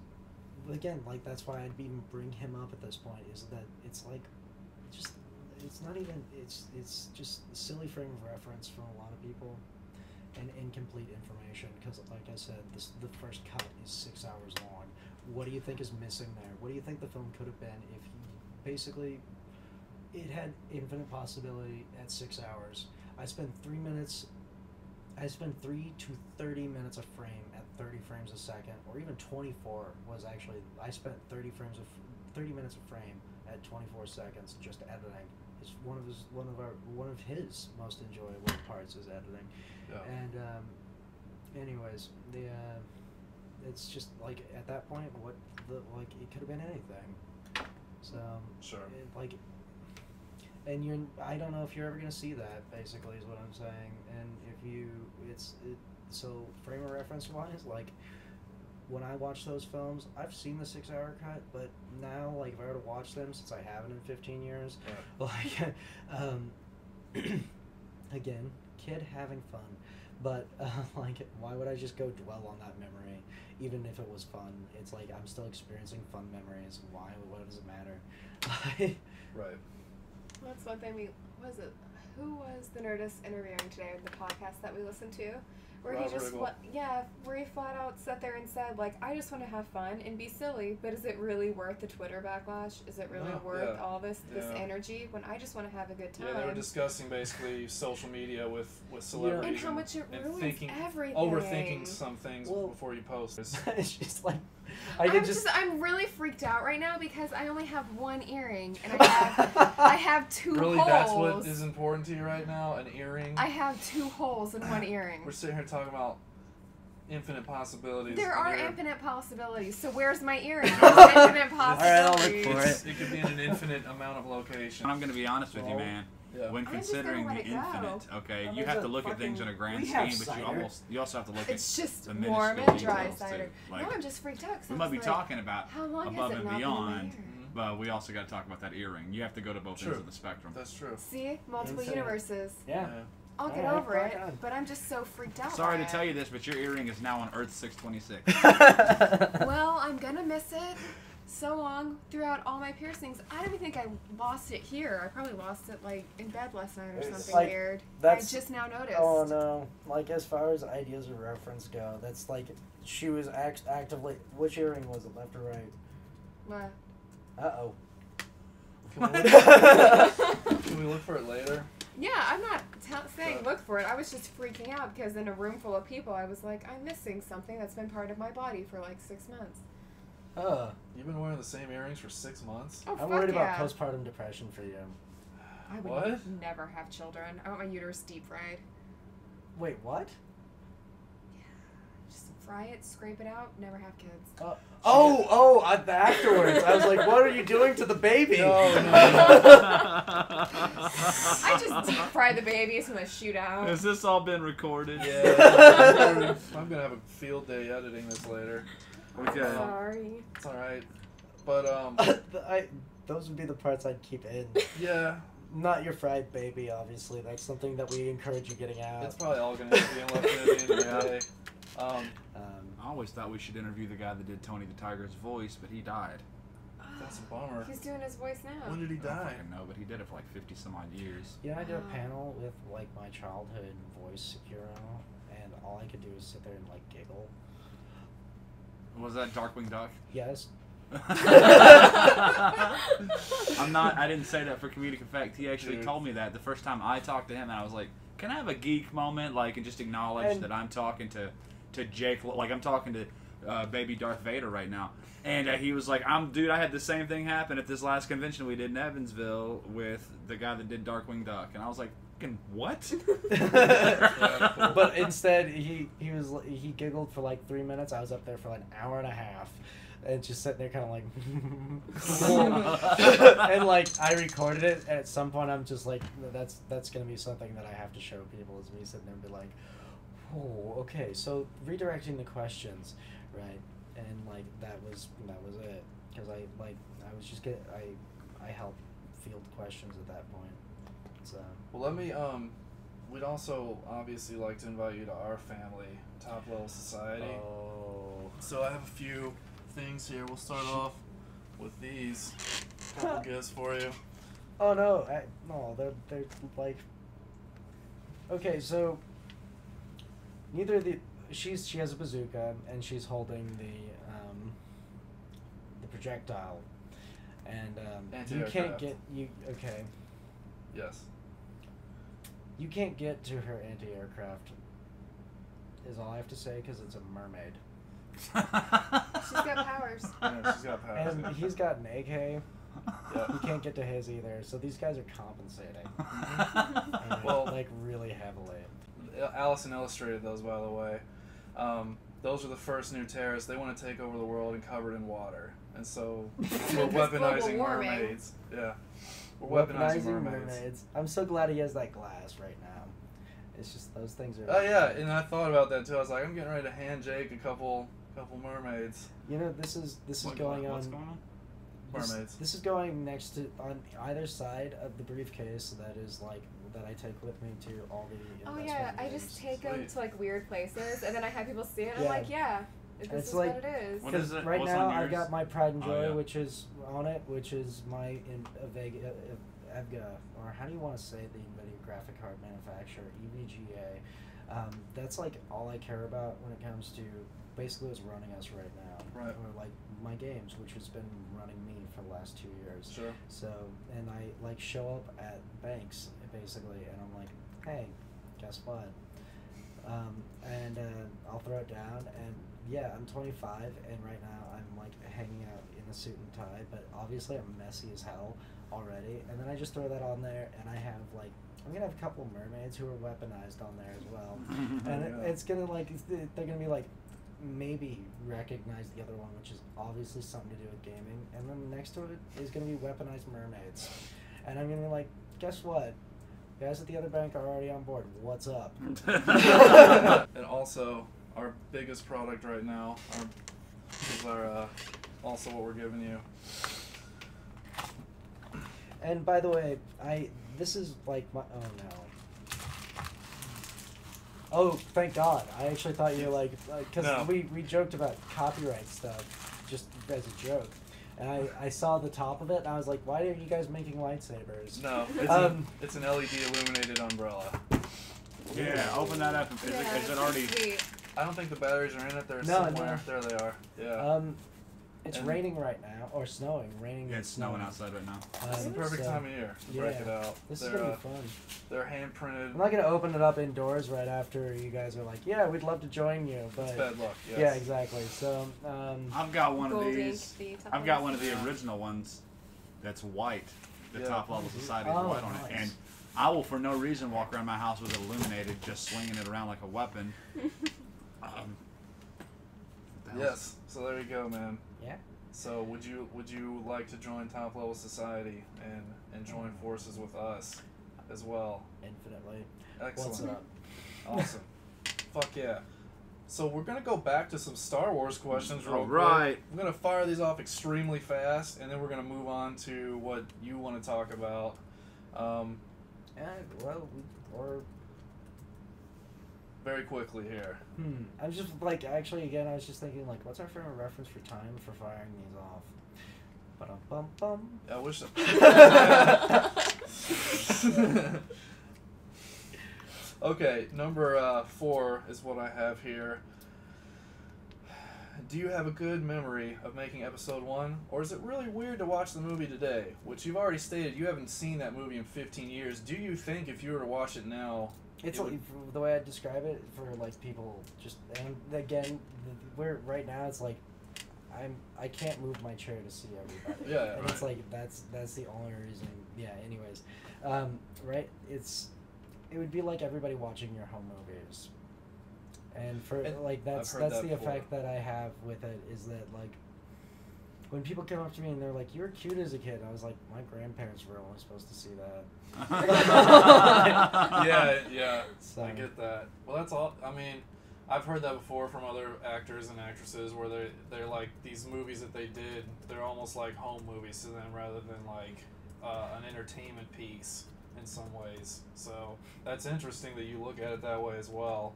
again like that's why I'd even bring him up at this point is that it's like just it's not even it's just a silly frame of reference from a lot of people and incomplete information because like I said the first cut is 6 hours long. What do you think is missing there? What do you think the film could have been if he basically it had infinite possibility at 6 hours? I spent 3 to 30 minutes a frame at 30 frames a second, or even 24 was actually. I spent 30 minutes a frame at 24 seconds just editing. It's one of his most enjoyable parts is editing. Yeah. And anyways, it's just like at that point, it could have been anything. So Sure. And I don't know if you're ever gonna see that. Basically, is what I'm saying. And if you, so frame of reference wise, like when I watch those films, I've seen the 6 hour cut, but now like if I were to watch them, since I haven't in 15 years, like again, kid having fun, but like why would I just go dwell on that memory? Even if it was fun, it's like I'm still experiencing fun memories. Why? What does it matter? Right. Well, that's one thing who was the Nerdist interviewing today with the podcast that we listened to? Where Rob he just, Riggle. where he flat out sat there and said, like, I just want to have fun and be silly, but is it really worth the Twitter backlash? Is it really No, worth yeah. all this Yeah. energy when I just want to have a good time? Yeah, they were discussing basically social media with celebrities And how much it and ruins thinking, everything. overthinking some things Well, before you post. It's just like I'm really freaked out right now because I only have one earring and I have two Really, holes. that's what is important to you right now? An earring? I have 2 holes in one earring. We're sitting here talking about infinite possibilities. There and are you're- infinite possibilities. So where's my earring? There's infinite I'll look possibilities. for It could be in an infinite amount of locations. And I'm going to be honest with you, Well, man. Yeah. When I'm just considering gonna the let it go. infinite, okay, Oh, you there's have to a look at things in a fucking- grand we have scheme, but cider. you also have to look It's at just the warm minuscule and dry details, cider. too. Like, No, I'm just freaked out. 'cause we I might was be like, talking about how long above has it and not been beyond, in there? but we also got to talk about that earring. You have to go to both True. ends of the spectrum. That's true. See? Multiple Infinite. universes. yeah. I'll get Alright, over rock it, on. but I'm just so freaked out. Sorry by to tell it. you this, but your earring is now on Earth 626. Well, I'm gonna miss it so long throughout all my piercings. I don't even think I lost it here. I probably lost it like in bed last night or It's something like, weird. that's- I just now noticed. Oh no! Like as far as ideas of reference go, that's like she was actively. Which earring was it, left or right? What? Uh-oh. Can we look for it later? Yeah, I'm not saying Sure. look for it. I was just freaking out because in a room full of people, I was like, I'm missing something that's been part of my body for like 6 months. You've been wearing the same earrings for 6 months? Oh, I'm fuck worried yeah. about postpartum depression for you. I would What? never have children. I want my uterus deep fried. Wait, what? Just fry it, scrape it out, never have kids. Afterwards. I was like, what are you doing to the baby? I just deep fry the baby so I shoot out. Has this all been recorded? Yeah. I'm gonna have a field day editing this later. Okay. Sorry. It's alright. But, Those would be the parts I'd keep in. yeah. Not your fried baby, obviously. That's something that we encourage you getting out. It's probably all gonna end up being left in at the end of the day. I always thought we should interview the guy that did Tony the Tiger's voice, but he died. That's a bummer. He's doing his voice now. When did he I don't die? fucking know, but he did it for like 50 some odd years. You know, I did a panel with like my childhood voice hero, and all I could do was sit there and like giggle. Was that Darkwing Duck? Yes. I didn't say that for comedic effect. He actually Dude. told me that the first time I talked to him, and I was like, can I have a geek moment, like, and just acknowledge And- that I'm talking to Jake, like I'm talking to baby Darth Vader right now. And he was like, dude, I had the same thing happen at this last convention we did in Evansville with the guy that did Darkwing Duck. And I was like, fucking what? But instead, he giggled for like 3 minutes. I was up there for like an hour and a half, and just sitting there kind of like, and like I recorded it. And at some point, I'm just like, that's gonna be something that I have to show people, is me sitting there and be like, oh, okay. So redirecting the questions, right? And like that was it, because I was just I helped field questions at that point. So. Well, let me. We'd also obviously like to invite you to our family, Top Level Society. Oh. So I have a few things here. We'll start off with these couple gifts for you. Oh no! No, they're like. Okay, so. Neither of the she has a bazooka and she's holding the projectile, and you can't get okay. Yes. You can't get to her anti-aircraft. Is all I have to say because it's a mermaid. She's got powers. Yeah, she's got powers. And he's got an AK. Yeah. He can't get to his either. So these guys are compensating. Well, like really heavily. Allison illustrated those, by the way. Those are the first new terrorists. They want to take over the world and covered in water. And so we're weaponizing mermaids. Yeah. We're weaponizing mermaids. I'm so glad he has that glass right now. It's just those things are. Oh yeah, and I thought about that too. I was like, I'm getting ready to hand Jake a couple mermaids. You know, this is going on. What's going on? Mermaids. This is going next to on either side of the briefcase that is like that I take with me to all the. Oh yeah, I just take them to like weird places, and then I have people see it, and Yeah. I'm like, yeah, this It's is like- what it is. What is it? Right What's now on I've yours? got my Pride and Oh, Joy, yeah. which is on it, which is my Evga, or how do you want to say the NVIDIA graphic card manufacturer, EVGA. That's like all I care about when it comes to basically what's running us right now. Right. Or like my games, which has been running me for the last 2 years. Sure. So, and I like show up at banks basically, and I'm like, hey, guess what? I'll throw it down, and yeah, I'm 25, and right now I'm like hanging out in a suit and tie, but obviously I'm messy as hell already, and then I just throw that on there, and I have like, I'm gonna have a couple of mermaids who are weaponized on there as well, and Yeah. it's gonna like, they're gonna be like, maybe recognize the other one, which is obviously something to do with gaming, and then next to it is gonna be weaponized mermaids, and I'm gonna be like, guess what? Guys at the other bank are already on board. What's up? And also, our biggest product right now is our also what we're giving you. And by the way, this is like my, oh no. Oh, thank God. I actually thought you were like, because No. we joked about copyright stuff just as a joke. And I saw the top of it, and I was like, why are you guys making lightsabers? No, it's an LED illuminated umbrella. Yeah, open that up. Is Yeah, it already? sweet. I don't think the batteries are in it. They're No, somewhere. no. There they are. Yeah. It's And- raining right now, or snowing. Raining. Yeah, and it's snowing outside right now. It's the perfect so- time of year to yeah, break it out. This is They're gonna be fun. they're hand printed. I'm not gonna open it up indoors right after you guys are like, yeah, we'd love to join you, but It's bad luck. Yes. yeah, exactly. So, I've got one of Gold these. ink, the top I've got one ones. of the original ones that's white. The Yeah. top level society is Oh, white on it. nice. And I will for no reason walk around my house with it illuminated, just swinging it around like a weapon. What the hell? Yes. So there you go, man. yeah. So would you like to join Top Level Society and join forces with us as well? Infinitely. Excellent. What's up? Awesome. Fuck yeah. So we're gonna go back to some Star Wars questions real quick. Alright. We're gonna fire these off extremely fast, and then we're gonna move on to what you want to talk about. Well, or Very quickly here. I'm just like actually again I was just thinking like what's our favorite reference for time for firing these off? Ba-dum-bum-bum. I wish. Okay, number 4 is what I have here. Do you have a good memory of making episode 1, or is it really weird to watch the movie today? Which you've already stated you haven't seen that movie in 15 years. Do you think if you were to watch it now, It's it like, the way I describe it for like people just and again we're right now it's like I can't move my chair to see everybody. Yeah, and right. it's like that's the only reason. Yeah. Anyways, right? It would be like everybody watching your home movies, and for And like that's I've heard that the before. effect that I have with it is that like when people come up to me and they're like, "You were cute as a kid," I was like, "My grandparents were only supposed to see that." yeah, So- I get that. Well, that's all. I mean, I've heard that before from other actors and actresses where they're like these movies that they did. They're almost like home movies to them rather than like an entertainment piece. in some ways. So that's interesting that you look at it that way as well.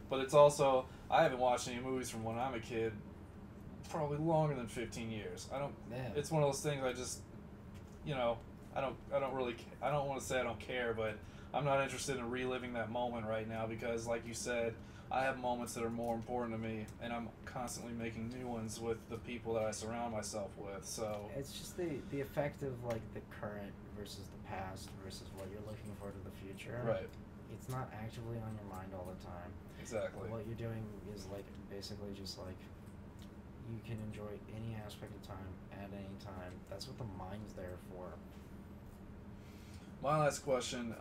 But it's also, I haven't watched any movies from when I'm a kid probably longer than 15 years. I don't. Man. It's one of those things I just, you know, I don't want to say I don't care, but I'm not interested in reliving that moment right now because, like you said, I have moments that are more important to me, and I'm constantly making new ones with the people that I surround myself with. So it's just the effect of like the current versus the past versus what you're looking for to the future. Right. It's not actively on your mind all the time. Exactly. What you're doing is like basically just like you can enjoy any aspect of time at any time. That's what the mind's there for. My last question,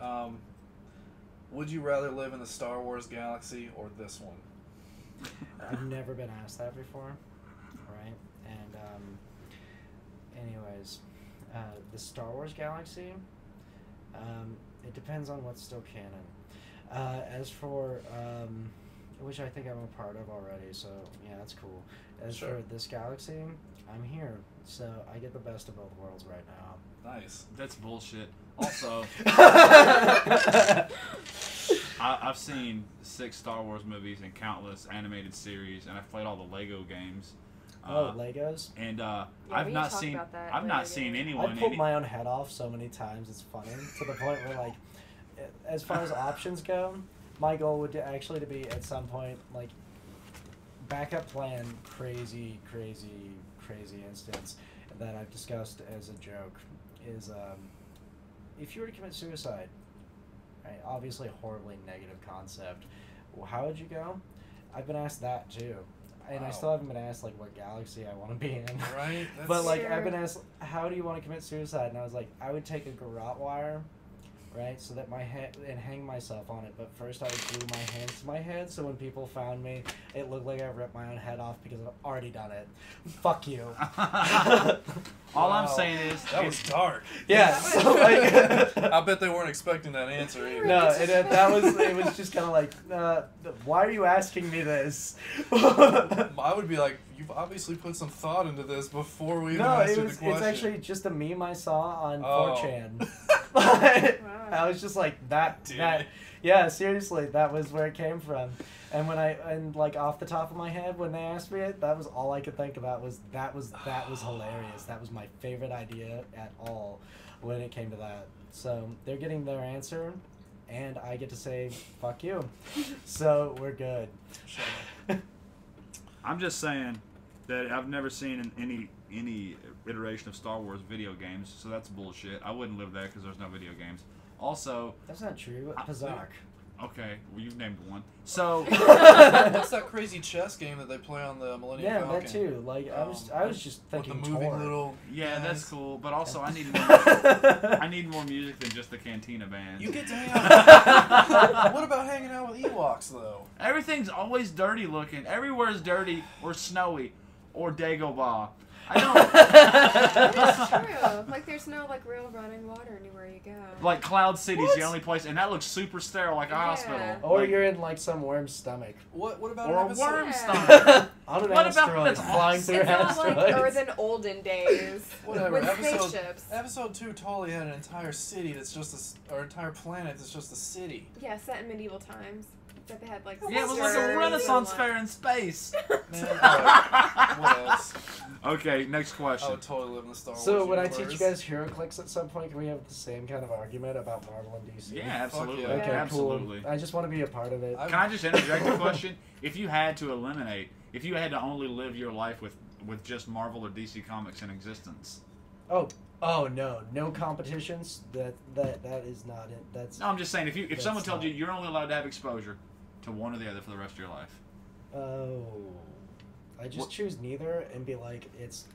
would you rather live in the Star Wars galaxy or this one? I've never been asked that before, right? And anyways, the Star Wars galaxy, it depends on what's still canon. As for, which I think I'm a part of already, so yeah, that's cool. As Sure. for this galaxy, I'm here, so I get the best of both worlds right now. Nice. That's bullshit. Also, I've seen 6 Star Wars movies and countless animated series, and I've played all the Lego games. Legos? And we I've need not to talk seen. about that I've not later. seen I anyone. pulled my own head off so many times, it's funny, to the point where, like, as far as options go, my goal would actually to be, at some point, like, backup plan, crazy instance that I've discussed as a joke is, if you were to commit suicide, right, obviously a horribly negative concept, well, how would you go? I've been asked that too. And I Wow. still haven't been asked, like, what galaxy I want to be in. Right? But, like, Sure. I've been asked, how do you want to commit suicide? And I was like, I would take a garrote wire, right, so that my head, and hang myself on it. But first I would glue my hands to my head, so when people found me, it looked like I ripped my own head off because I've already done it. Fuck you. All I'm Wow. saying is, That was dark. Yeah, so, like... I bet they weren't expecting that answer either. No, it was just kind of like, why are you asking me this? I would be like, you've obviously put some thought into this before we even No, asked you it's the question. actually just a meme I saw on Oh. 4chan. Wow. I was just like, that, Dude. yeah, seriously, that was where it came from. And like off the top of my head, when they asked me it, that was all I could think about was that was hilarious. That was my favorite idea at all when it came to that. So they're getting their answer, and I get to say, fuck you. So we're good. I'm just saying that I've never seen any iteration of Star Wars video games, so that's bullshit. I wouldn't live there because there's no video games. Also, That's not true. Pazak. okay, well you've named one. So What's that crazy chess game that they play on the Millennium Yeah, Falcon? that too. Like I was just With thinking the moving Tor. little... yeah, guys. that's cool. But also, I need more music than just the Cantina band. You get to hang out... What about hanging out with Ewoks, though? Everything's always dirty looking. Everywhere's dirty or snowy or Dagobah. I don't That's true. Like, there's no, like, real running water anywhere you go. like Cloud City's What? the only place, and that looks super sterile, like a Yeah. hospital. Or Like, you're in like some worm's stomach. What about or a an episode... worm Yeah. stomach. On an What about asteroid, that's flying through It's not asteroids. like Earth in olden days Whatever. with Episode, spaceships. episode 2 totally had an entire city that's just or entire planet that's just a city. Yeah, set in medieval times. That they had like. Yeah, it was like sisters a and, Renaissance like- fair in space. Man, alright. What else? Okay, next I question. would totally live in the Star Wars So when I universe. teach you guys HeroClix at some point, can we have the same kind of argument about Marvel and DC? Yeah, absolutely. yeah. Okay, Absolutely. cool. I just want to be a part of it. I- Can I just interject a question? If you had to eliminate, if you had to only live your life with just Marvel or DC comics in existence, Oh no competitions. That is not it. That's no, I'm just saying, if That's someone told not- you you're only allowed to have exposure to one or the other for the rest of your life, I just What- choose neither and be like it's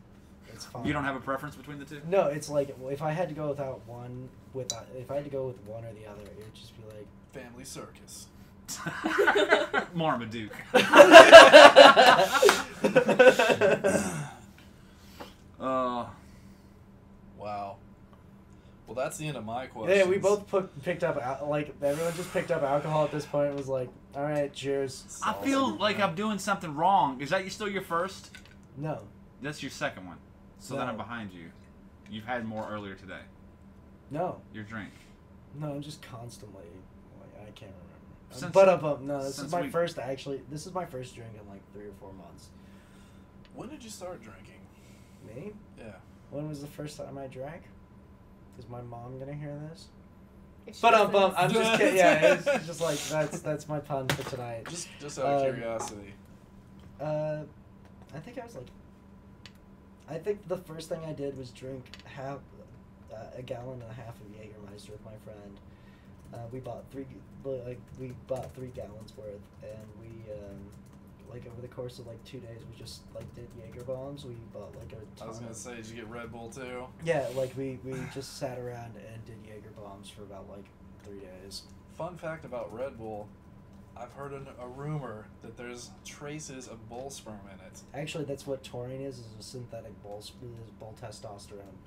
fine. you don't have a preference between the two? No, it's like if I had to go without one, if I had to go with one or the other, it would just be like. Family Circus. Marmaduke. Wow. Well, that's the end of my questions. Yeah, we both picked up like everyone just picked up alcohol at this point. And was like, all right, cheers. I feel like I'm doing something wrong. Is that still your first? No, That's your second one. So then No. I'm behind you. You've had more earlier today. no, Your drink. No, I'm just constantly. Like, I can't remember. No, this is my first drink in like 3 or 4 months. When did you start drinking? Me? Yeah. When was the first time I drank? Is my mom gonna hear this? But I'm just kidding. Yeah, it's just like that's my pun for tonight. Just out of curiosity. I think I think the first thing I did was drink a gallon and a half of Jägermeister with my friend. We bought 3 gallons worth, and we like over the course of like 2 days we just like did Jaeger bombs. We bought like a ton. I was gonna say, did you get Red Bull too? Yeah, like we just sat around and did Jaeger bombs for about like 3 days. Fun fact about Red Bull, I've heard a rumor that there's traces of bull sperm in it. Actually, that's what taurine is a synthetic bull testosterone.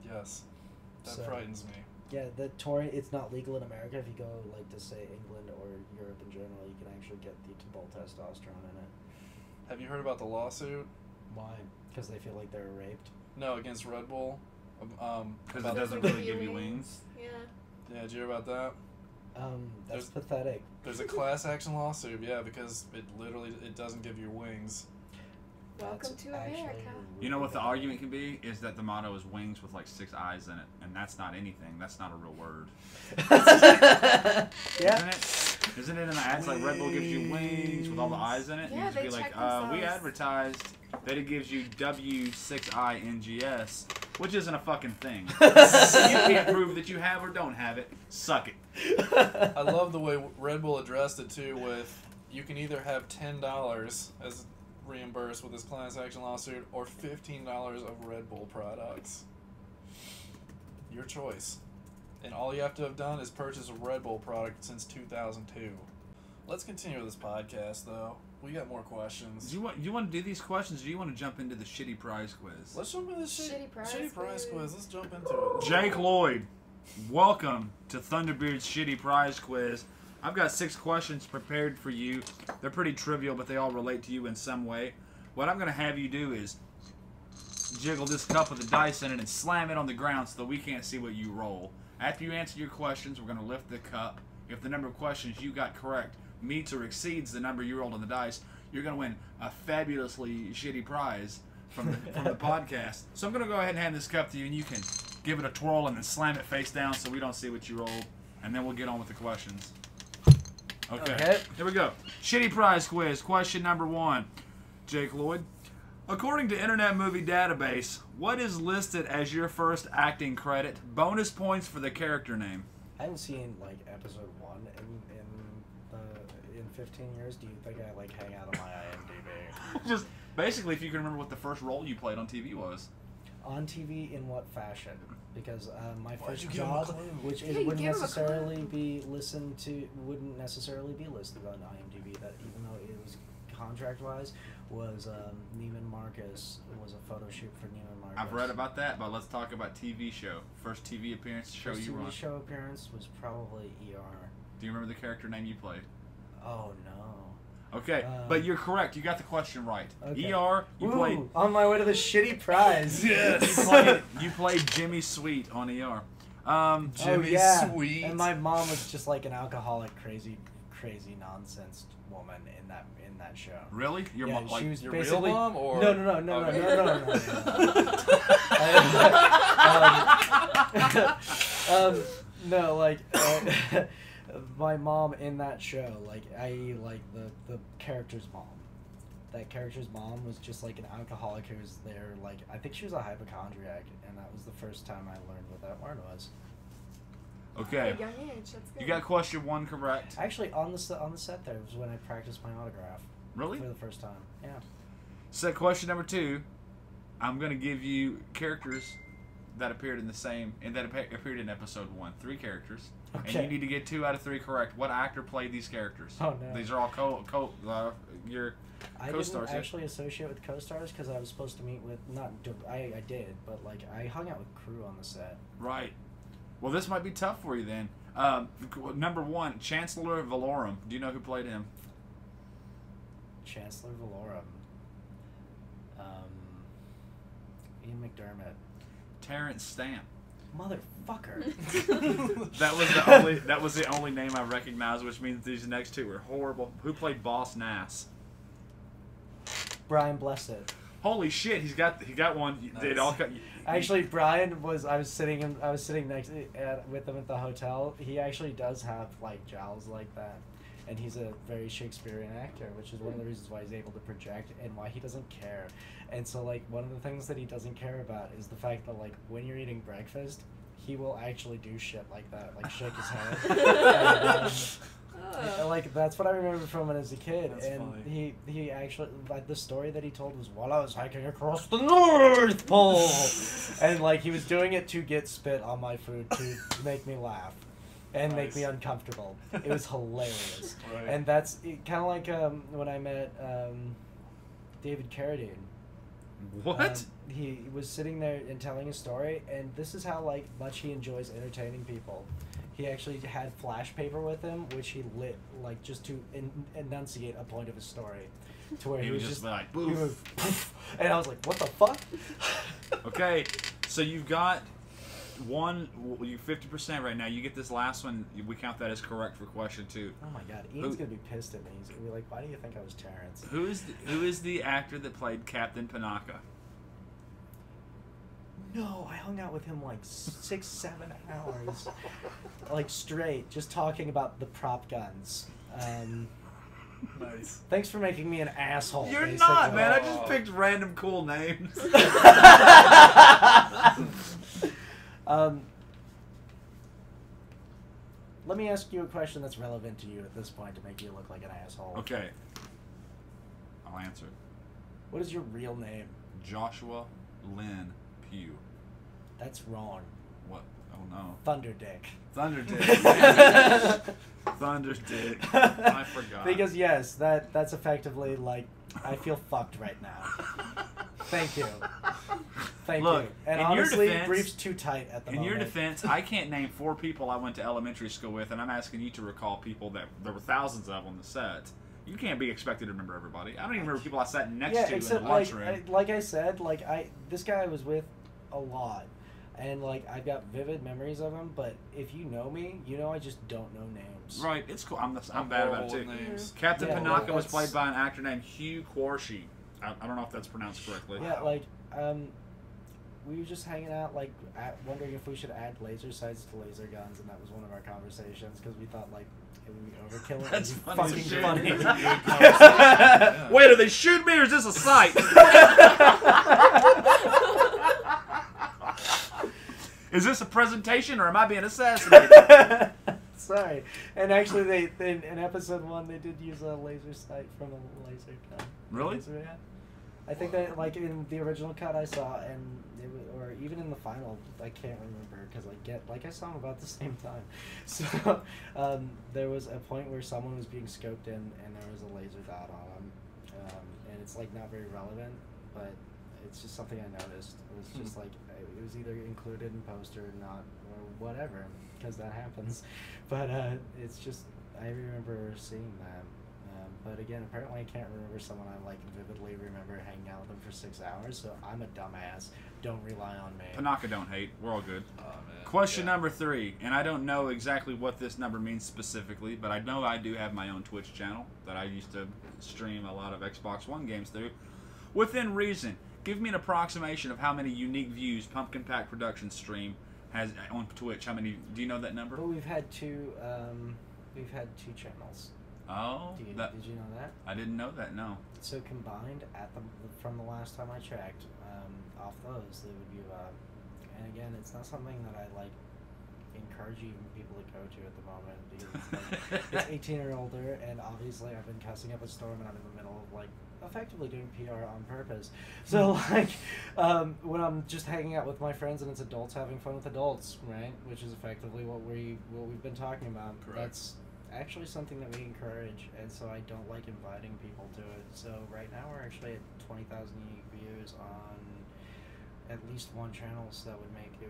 Yes, that So- frightens me. Yeah, the taurine, it's not legal in America. If you go like to say England or Europe in general, you can actually get the bull testosterone in it. Have you heard about the lawsuit? Why? Because they feel like they're raped. No, against Red Bull. Because about- it doesn't really give you wings. Yeah. Yeah, did you hear about that? That's There's- pathetic. There's a class action lawsuit, yeah, because it doesn't give you wings. Welcome That's to actually America. You know what the argument can be? Is that the motto is wings with like 6 eyes in it. And that's not anything. That's not a real word. Yeah. Isn't it in the ads like Red Bull gives you wings with all the eyes in it? Yeah, You just be they like, check we themselves. advertised that it gives you W6INGS, which isn't a fucking thing. You can't prove that you have or don't have it. Suck it. I love the way Red Bull addressed it too with, you can either have $10 as reimbursed with this class action lawsuit or $15 of Red Bull products. Your choice. And all you have to have done is purchase a Red Bull product since 2002. Let's continue this podcast though. We got more questions. Do you want to do these questions, or do you want to jump into the shitty prize quiz? Let's jump into this Shitty prize prize quiz. quiz. Let's jump into it. Jake Lloyd, welcome to Thunderbeard's shitty prize quiz. I've got 6 questions prepared for you. They're pretty trivial, but they all relate to you in some way. What I'm going to have you do is jiggle this cup with the dice in it and slam it on the ground so that we can't see what you roll. After you answer your questions, we're going to lift the cup. If the number of questions you got correct meets or exceeds the number you rolled on the dice, you're going to win a fabulously shitty prize from the podcast. So I'm going to go ahead and hand this cup to you, and you can give it a twirl and then slam it face down so we don't see what you rolled, and then we'll get on with the questions. Okay. Here we go. Shitty prize quiz. Question number 1. Jake Lloyd. According to Internet Movie Database, what is listed as your first acting credit? Bonus points for the character name. I haven't seen like episode 1 in 15 years. Do you think I like hang out on my IMDb? Just basically, if you can remember what the first role you played on TV was. On TV, in what fashion? Because my Why'd first you give him a job, clue? which Yeah, it you wouldn't gave him a necessarily clue. be wouldn't necessarily be listed on IMDb. That even though it was contract-wise, was Neiman Marcus. It was a photo shoot for Neiman Marcus. I've read about that, but let's talk about TV show. First TV appearance show First you were TV on. show appearance was probably ER. Do you remember the character name you played? Oh no. Okay, but you're correct. You got the question right. Okay. ER, you Woo, played. on my way to the shitty prize. You played Jimmy Sweet on ER. Jimmy Sweet. And my mom was just like an alcoholic, crazy nonsense woman in that show. Really? Your Yeah, mom, like, she was Your basically real mom or no. No, like my mom in that show, like i.e. like the character's mom. That character's mom was just like an alcoholic who was there, like I think she was a hypochondriac, and that was the first time I learned what that word was. Okay. At a young age, that's good. You got question 1 correct. Actually, on the set there was when I practiced my autograph Really? for the first time. Yeah. So question number 2, I'm going to give you characters that appeared in the same, and that appeared in episode 1. 3 characters. Okay. And you need to get 2 out of 3 correct. What actor played these characters? Oh, no. These are all your I co-stars. didn't actually associate with co-stars because I was supposed to meet with I did, but like I hung out with crew on the set. Right. Well, this might be tough for you then. Number 1, Chancellor Valorum. Do you know who played him? Chancellor Valorum. Ian McDermott. Terrence Stamp. Motherfucker. That was the only name I recognized, which means these next two were horrible. Who played Boss Nass? Brian Blessed. Holy shit, he got one. Nice. It all cut. Actually, Brian was. I was sitting next with him at the hotel. He actually does have like jowls like that, and he's a very Shakespearean actor, which is one of the reasons why he's able to project and why he doesn't care. And so, like, one of the things that he doesn't care about is the fact that, like, when you're eating breakfast, he will actually do shit like that, like shake his head. And, like, that's what I remember from when I was a kid. That's and funny. he actually, like, the story that he told was while I was hiking across the North Pole, and like he was doing it to get spit on my food to make me laugh. And make me uncomfortable. It was hilarious. Right. And that's kind of like when I met David Carradine. What? He was sitting there and telling a story, and this is how like much he enjoys entertaining people. He actually had flash paper with him, which he lit like just to enunciate a point of his story, to where He he would was just be like, he "Boof." was, and I was like, what the fuck? Okay, so you've got one. You 50% right now. You get this last one. We count that as correct for question 2. Oh my god, Ian's gonna be pissed at me. He's gonna be like, why do you think I was Terrence? Who is the actor that played Captain Panaka? No, I hung out with him like 6-7 hours, like straight, just talking about the prop guns. Nice. Thanks for making me an asshole. You're basically. not, man. I just picked random cool names. Let me ask you a question that's relevant to you at this point to make you look like an asshole. Okay. I'll answer. What is your real name? Joshua Lynn Pugh. That's wrong. What? Oh no. Thunderdick. Thunderdick. Thunderdick. I forgot. Because yes, that's effectively like I feel fucked right now. Thank you. Thank Look, you. And in your honestly, defense- brief's too tight at the In moment. your defense, I can't name 4 people I went to elementary school with, and I'm asking you to recall people that there were thousands of on the set. You can't be expected to remember everybody. I don't even remember people I sat next to in the except lunchroom. like I said, like this guy I was with a lot, and like I've got vivid memories of him. But if you know me, you know I just don't know names. Right, it's cool. I'm bad about it too. Names. Captain Yeah, Panaka was that's- played by an actor named Hugh Quarshie. I don't know if that's pronounced correctly. Yeah, like we were just hanging out, like wondering if we should add laser sights to laser guns, and that was one of our conversations because we thought like it would be overkill. It That's would be funny as fucking shit. funny. Yeah. Wait, are they shooting me or is this a sight? Is this a presentation or am I being assassinated? Sorry. And actually, they in episode 1 they did use a laser sight from a laser gun. Really? Yeah. I think that like in the original cut I saw, and it was, or even in the final, I can't remember because I saw them about the same time. So there was a point where someone was being scoped in, and there was a laser dot on them, and it's like not very relevant, but it's just something I noticed. It was just like it was either included in post or not or whatever, because that happens. But it's just I remember seeing that. But again, apparently I can't remember someone I like vividly remember hanging out with them for 6 hours, so I'm a dumbass. Don't rely on me. Panaka don't hate. We're all good. Oh, man. Question Yeah. number 3, and I don't know exactly what this number means specifically, but I know I do have my own Twitch channel that I used to stream a lot of Xbox One games through. Within reason, give me an approximation of how many unique views Pumpkin Pack Productions stream has on Twitch. How many? Do you know that number? But we've had two channels. Oh, Did you know that? I didn't know that. No. So combined from the last time I checked, off those they would be about. And again, it's not something that I like encourage even people to go to at the moment because it's 18 or older, and obviously I've been cussing up a storm, and I'm in the middle of like effectively doing PR on purpose. So like when I'm just hanging out with my friends and it's adults having fun with adults, right? Which is effectively what we've been talking about. Correct. That's actually something that we encourage, and so I don't like inviting people to it. So right now we're actually at 20,000 unique views on at least one channel, so that would make it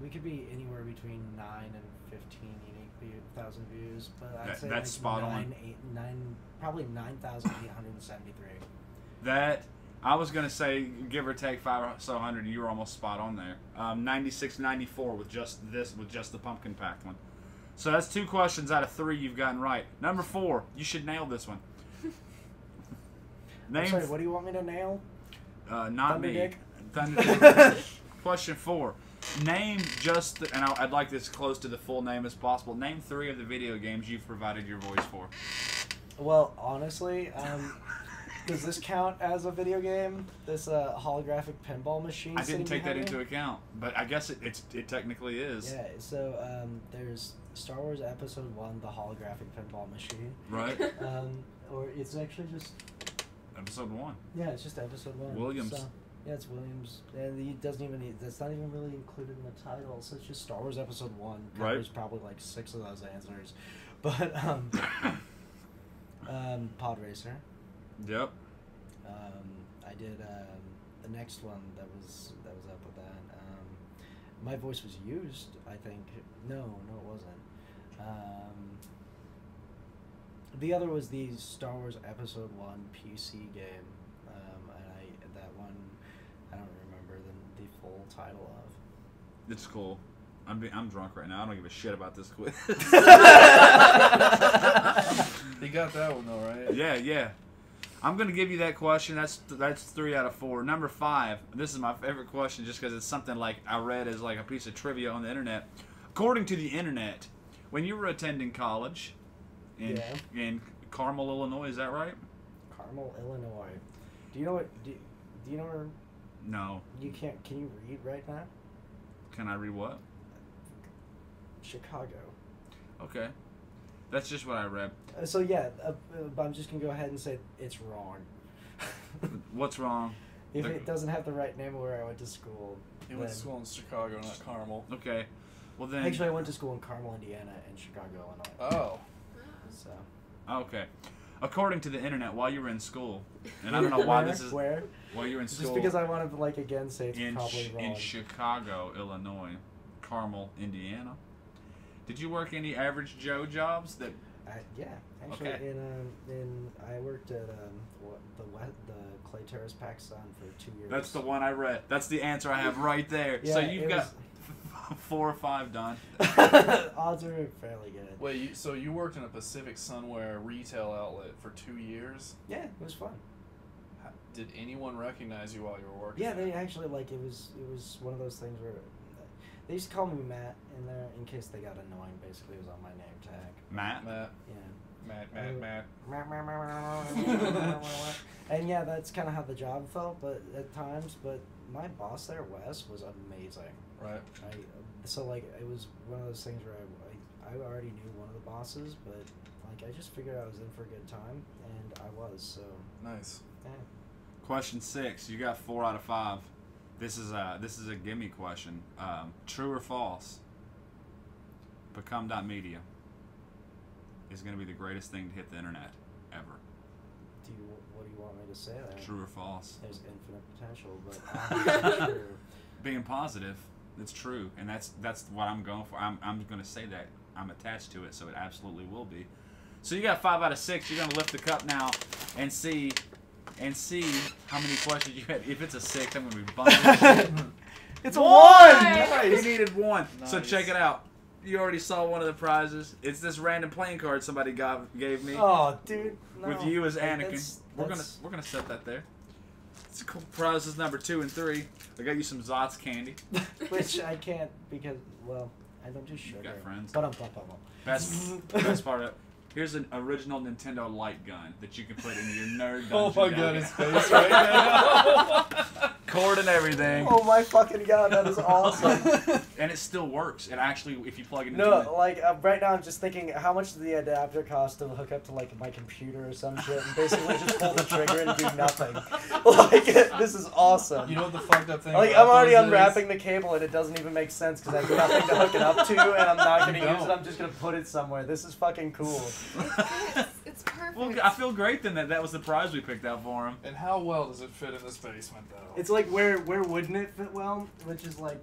we could be anywhere between 9 and 15 unique thousand views, but I'd say That's like spot on. probably 9,873. That I was gonna say give or take 500. You were almost spot on there. 96-94 with just the pumpkin packed one. So that's 2 questions out of 3 you've gotten right. Number 4, you should nail this one. I'm sorry, what do you want me to nail? Not me. Thunderdick? Thunderdick. Question 4. Name just and I'd like this close to the full name as possible. Name 3 of the video games you've provided your voice for. Well, honestly, does this count as a video game? This holographic pinball machine? I didn't take that behind me? into account, but I guess it technically is. Yeah, so there's Star Wars Episode 1, the holographic pinball machine. Right? Or it's actually just... Episode 1. Yeah, it's just Episode 1. Williams. So, yeah, it's Williams. And he doesn't even... That's not even really included in the title, so it's just Star Wars Episode 1. Right. There's probably like 6 of those answers. But, Pod Racer. Yep. I did the next one that was up with that. My voice was used, I think. No, it wasn't. The other was the Star Wars Episode 1 PC game, and that one I don't remember the full title of. It's cool. I'm drunk right now. I don't give a shit about this quiz. You got that one though, right? Yeah. I'm gonna give you that question. That's 3 out of 4. Number 5. This is my favorite question, just because it's something like I read as like a piece of trivia on the internet. According to the internet, when you were attending college in Carmel, Illinois, is that right? Carmel, Illinois. Do you know what? Do you know where? No. You can't. Can you read right now? Can I read what? Chicago. Okay. That's just what I read. So yeah, I'm just gonna go ahead and say it's wrong. What's wrong? If it doesn't have the right name of where I went to school. You went to school in Chicago, not Carmel. Okay. Well then. Actually, I went to school in Carmel, Indiana, and Chicago, Illinois. Oh. So. Okay. According to the internet, while you were in school, and I don't know why this is. Where? While you were in school. Just because I wanted to like again say it's probably wrong. In Chicago, Illinois, Carmel, Indiana. Did you work any average Joe jobs that? Yeah, actually, Okay. in I worked at the Clay Terrace Pakistan for 2 years. That's the one I read. That's the answer I have right there. Yeah, so you've got 4 or 5 done. Odds are fairly good. Wait, so you worked in a Pacific Sunwear retail outlet for 2 years? Yeah, it was fun. Did anyone recognize you while you were working? Yeah, they actually like it was one of those things where they used to call me Matt in there in case they got annoying. Basically, it was on my name tag. Matt? Yeah. And yeah, that's kind of how the job felt, but at times. But my boss there, Wes, was amazing. Right. So like it was one of those things where I already knew one of the bosses, but like I just figured I was in for a good time, and I was. So Nice. yeah. Question 6. You got 4 out of 5. This is a gimme question. True or false? Become.media is going to be the greatest thing to hit the internet ever. What do you want me to say there? True or false? There's infinite potential, but obviously true. Being positive, it's true, and that's what I'm going for. I'm going to say that I'm attached to it, so it absolutely will be. So you got 5 out of 6. You're going to lift the cup now and see how many questions you had. If it's a 6, I'm going to be bummed. It's a 1! Nice. He needed 1. Nice. So check it out. You already saw one of the prizes. It's this random playing card somebody gave me. Oh, dude. No. With you as Anakin. That's- We're gonna set that there. It's cool. Prizes number 2 and 3. I got you some Zots candy. Which I can't because, well, I don't do sugar. got friends. But Best part of it. Here's an original Nintendo light gun that you can put in your nerd dungeon. Oh my down god, here. his face right now. Cord and everything. Oh my fucking god, that is awesome. And it still works. It actually, if you plug it into No, like, right now I'm just thinking, how much does the adapter cost to hook up to, like, my computer or some shit and basically just pull the trigger and do nothing? Like, this is awesome. You know what the fucked up thing Like, about I'm already those unwrapping the cable and it doesn't even make sense because I have nothing to hook it up to and I'm not going to use it. don't. I'm just going to put it somewhere. This is fucking cool. It's perfect. Well, I feel great then that was the prize we picked out for him. And how well does it fit in this basement, though? It's like, where wouldn't it fit well? Which is like,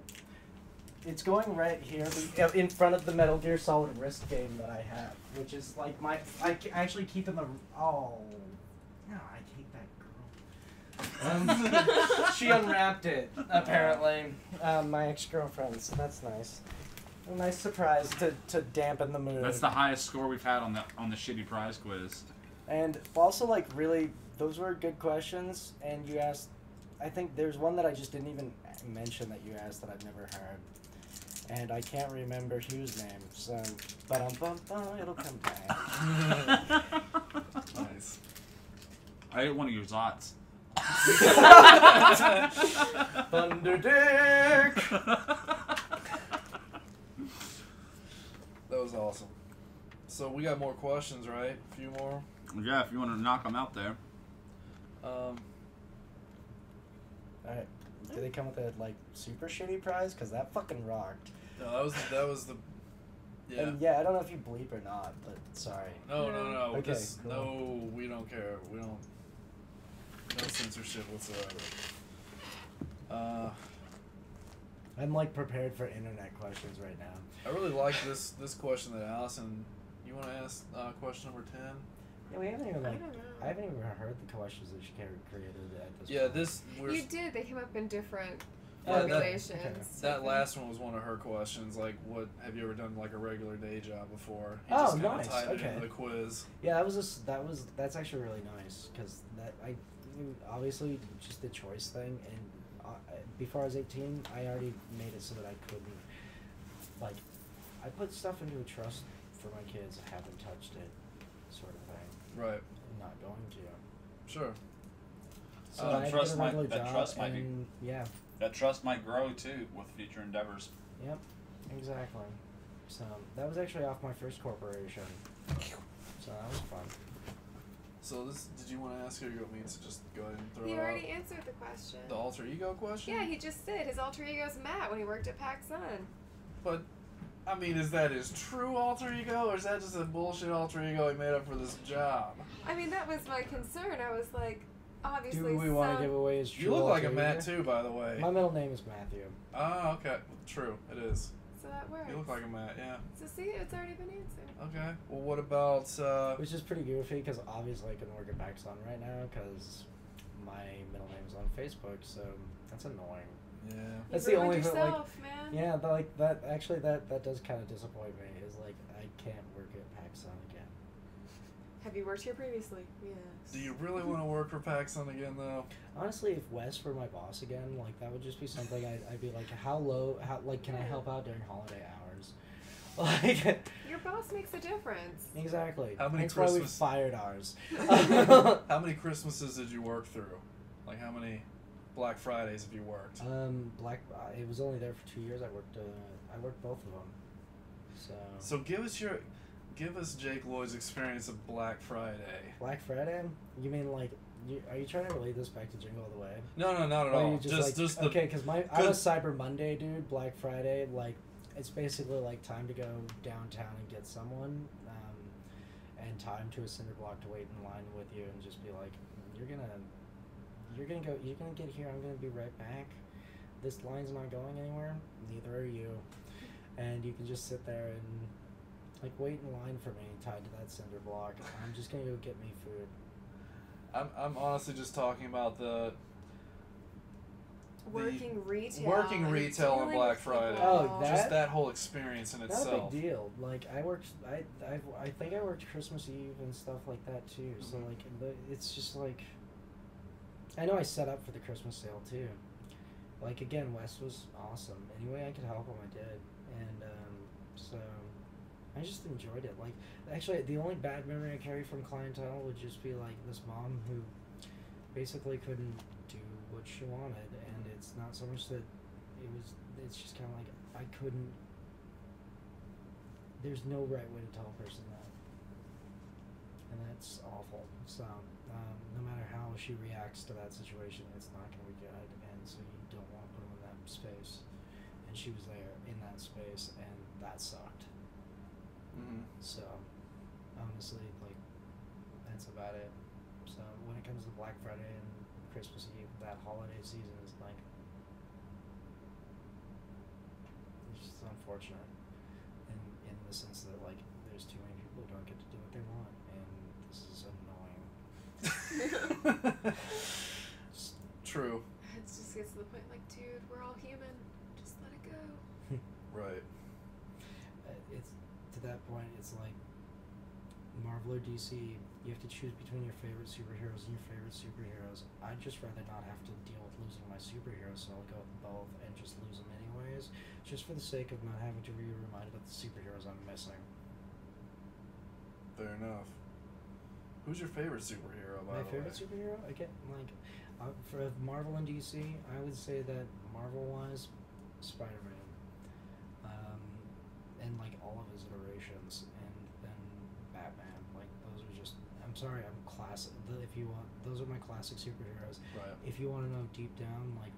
it's going right here in front of the Metal Gear Solid wrist game that I have. Which is like I actually keep in the, oh, no, I hate that girl. She unwrapped it, apparently. My ex-girlfriend, so that's nice. A nice surprise to dampen the mood. That's the highest score we've had on the shitty prize quiz. And also, like, really, those were good questions, and you asked, I think there's one that I just didn't even mention that you asked that I've never heard. And I can't remember Hugh's name, so, it'll come back. Nice. I ate one of your Zots. Thunder Dick! That was awesome. So we got more questions, right? A few more. Yeah, if you want to knock them out there. Alright, did they come with a, like, super shitty prize? Because that fucking rocked. No, that was the. Yeah. And yeah, I don't know if you bleep or not, but sorry. No. Okay, cool. No, we don't care. We don't. No censorship whatsoever. I'm, like, prepared for internet questions right now. I really like this question that Allison. You want to ask question number 10? Yeah, we haven't even, like, I don't know. I haven't even heard the questions that she created at this Yeah, point. this. You did. They came up in different Yeah, formulations. okay. That last one was one of her questions. Like, what have you ever done like a regular day job before? You Oh, just kinda nice, tied it okay. into the quiz. Yeah, that's actually really nice, because obviously just the choice thing, and before I was 18, I already made it so that I couldn't, like, I put stuff into a trust for my kids, I haven't touched it, sort of thing. Right. I'm not going to. Sure. So I had to get a regular job, and yeah, That trust might grow too with future endeavors. yep, exactly. So that was actually off my first corporation, so that was fun. So did you want to ask her? You want me to just go ahead and throw He it already out? answered the question. The alter ego question? Yeah, he just said his alter ego's Matt when he worked at PacSun. But, I mean, is that his true alter ego, or is that just a bullshit alter ego he made up for this job? I mean, that was my concern. I was like, obviously. Do we want to give away his true You look like a alter Matt ego? too, by the way. My middle name is Matthew. Oh, okay. True, it is. So that works. You look like a Matt, yeah. So see, it's already been answered. Okay. Well, what about, Which is pretty goofy, because obviously I couldn't work at PacSun right now, because my middle name is on Facebook, so that's annoying. yeah. That's You the ruined only thing, like, yourself, man. yeah, but, like, that, actually, that does kind of disappoint me, is, like, I can't work at PacSun again. Have you worked here previously? Yes. Do you really want to work for PacSun again, though? Honestly, if Wes were my boss again, like, that would just be something I'd be like, can I help out during holiday hours? Like, Your boss makes a difference. exactly. How many That's why we Christmas- fired ours. How many Christmases did you work through? Like, how many Black Fridays have you worked? It was only there for 2 years. I worked both of them. So give us Jake Lloyd's experience of Black Friday. Black Friday? You mean, like, are you trying to relate this back to Jingle All the Way? No, not at Or all. you Just the okay, because I was Cyber Monday, dude. Black Friday, like, it's basically like time to go downtown and get someone, and time to a cinder block to wait in line with you and just be like, you're gonna get here. I'm gonna be right back. This line's not going anywhere. Neither are you. And you can just sit there and, like, wait in line for me tied to that cinder block. I'm just gonna go get me food. I'm honestly just talking about the Working retail. working and retail on dealing Black with Friday. people. Oh, Just that whole experience in Not itself. a big deal. Like, I think I worked Christmas Eve and stuff like that too. So, like, it's just like, I know I set up for the Christmas sale too. Like, again, Wes was awesome. Any way I could help him, I did. And so I just enjoyed it. Like, actually, the only bad memory I carry from clientele would just be like this mom who basically couldn't do what she wanted, and it's not so much that it's just kind of like I couldn't. There's no right way to tell a person that, and that's awful. So no matter how she reacts to that situation, it's not going to be good, and so you don't want to put them in that space. And she was there in that space, and that sucked. Mm-hmm. So honestly, like, that's about it. So when it comes to Black Friday and Christmas Eve, that holiday season is like, it's just unfortunate in the sense that, like, there's too many people who don't get to do what they want, and this is annoying. Just point, like, dude, we're all human. Just let it go. Right. It's to that point. It's like Marvel or DC. You have to choose between your favorite superheroes and your favorite superheroes. I'd just rather not have to deal with losing my superheroes, so I'll go with both and just lose them anyways, just for the sake of not having to be reminded of the superheroes I'm missing. Fair enough. Who's your favorite superhero, by My the favorite way? superhero? I get like for Marvel and DC, I would say that Marvel-wise, Spider-Man, and like all of his iterations, and then Batman. Like those are just. I'm sorry, I'm classic. If you want, those are my classic superheroes. Right. If you want to know deep down, like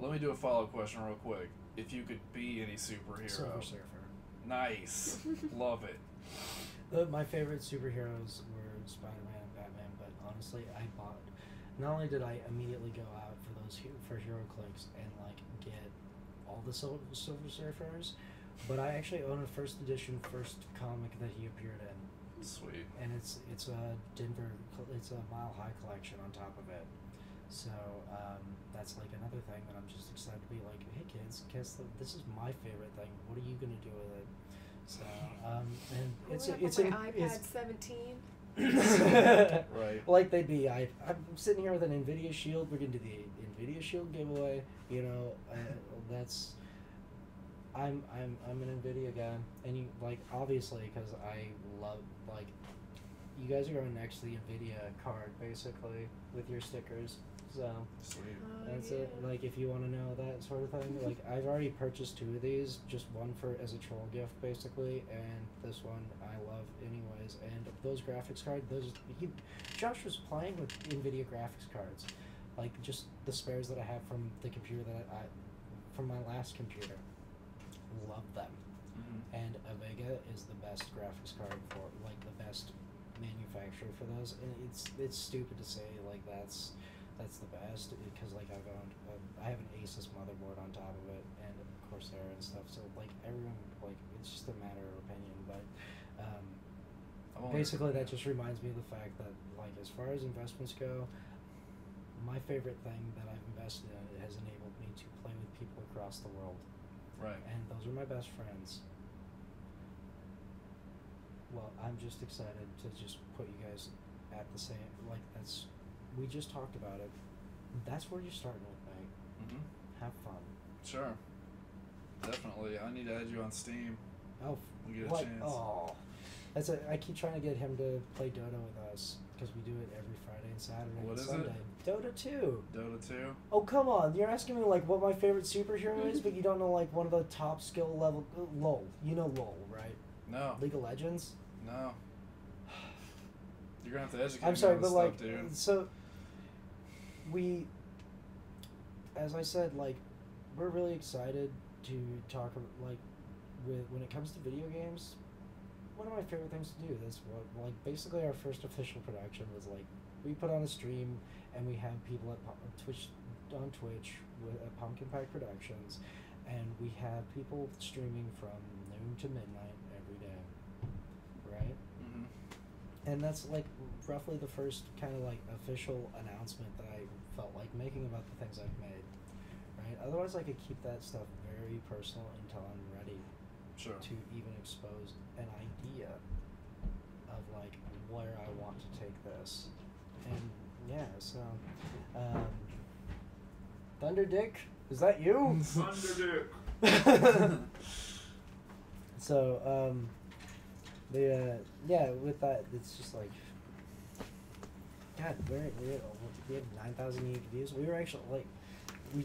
Let me do a follow-up question real quick. If you could be any superhero. Silver Surfer. Nice. Love it. My favorite superheroes were Spider-Man and Batman, but honestly, I bought. Not only did I immediately go out for those for Hero Clicks and like get all the Silver Surfers, but I actually own a first comic that he appeared in, Sweet. and it's a it's a Mile High collection on top of it. So that's like another thing that I'm just excited to be like, hey kids, guess this is my favorite thing. What are you gonna do with it? So and it's my in iPad 17. Right. like they'd be. I'm sitting here with an NVIDIA Shield. We're gonna do the NVIDIA Shield giveaway. You know, that's. I'm an NVIDIA guy, and you like obviously because I love like. You guys are going next to the NVIDIA card basically with your stickers. So Sweet. that's it. Like if you want to know that sort of thing, like I've already purchased 2 of these, just one for as a troll gift basically, and this one I love anyways. And those graphics cards, Josh was playing with NVIDIA graphics cards, like just the spares that I have from the computer from my last computer. Love them. Mm-hmm. And a Vega is the best graphics card for like the best manufacturer for those. And it's stupid to say like that's the best because like I have an Asus motherboard on top of it and Corsair and stuff. So like everyone like it's just a matter of opinion. But basically that just reminds me of the fact that like as far as investments go, my favorite thing that I've invested in has enabled me to play with people across the world. Right. And those are my best friends. Well, I'm just excited to just put you guys at the same, like that's, we just talked about it. That's where you're starting with, mate. Mm-hmm. Have fun. Sure. Definitely. I need to add you on Steam. Oh, We get a like, chance. oh. I keep trying to get him to play Dota with us because we do it every Friday and Saturday What and is Sunday. Dota 2. Dota 2? Oh, come on. You're asking me, like, what my favorite superhero is, but you don't know, like, one of the top skill level... LOL. You know LOL, right? No. League of Legends? No. You're going to have to educate I'm me sorry, on but, this like, stuff, dude. so... We... As I said, like, we're really excited to talk, like, when it comes to video games, one of my favorite things to do. That's what, like, basically our first official production was, like, we put on a stream and we have people at Twitch with Pumpkin Pie Productions, and we have people streaming from noon to midnight every day, right? Mm-hmm. And that's like roughly the first kind of like official announcement that I felt like making about the things I've made, right? Otherwise, I could keep that stuff very personal until I'm ready Sure. to even expose an idea of like where I want to take this. And yeah, so Thunder Dick, is that you? Thunderbeard. So yeah, with that, it's just like, God, we have 9,000 unique views. We were actually like, the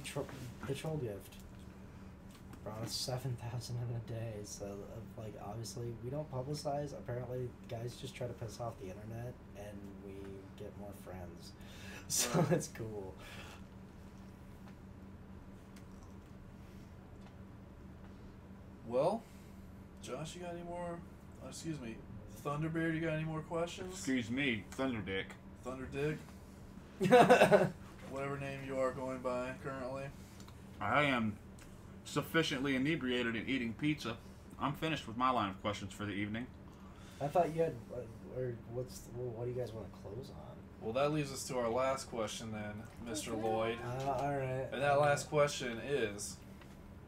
troll gift brought us 7,000 in a day. So like, obviously, we don't publicize. Apparently, guys just try to piss off the internet, and we get more friends. So it's cool. Well, Josh, you got any more? Excuse me, Thunderbeard, you got any more questions? Excuse me, Thunderdick. Thunderdick, whatever name you are going by currently. I am sufficiently inebriated and eating pizza. I'm finished with my line of questions for the evening. I thought you had, or what do you guys want to close on? Well, that leaves us to our last question then, Mr. Lloyd. Alright. And that last question is,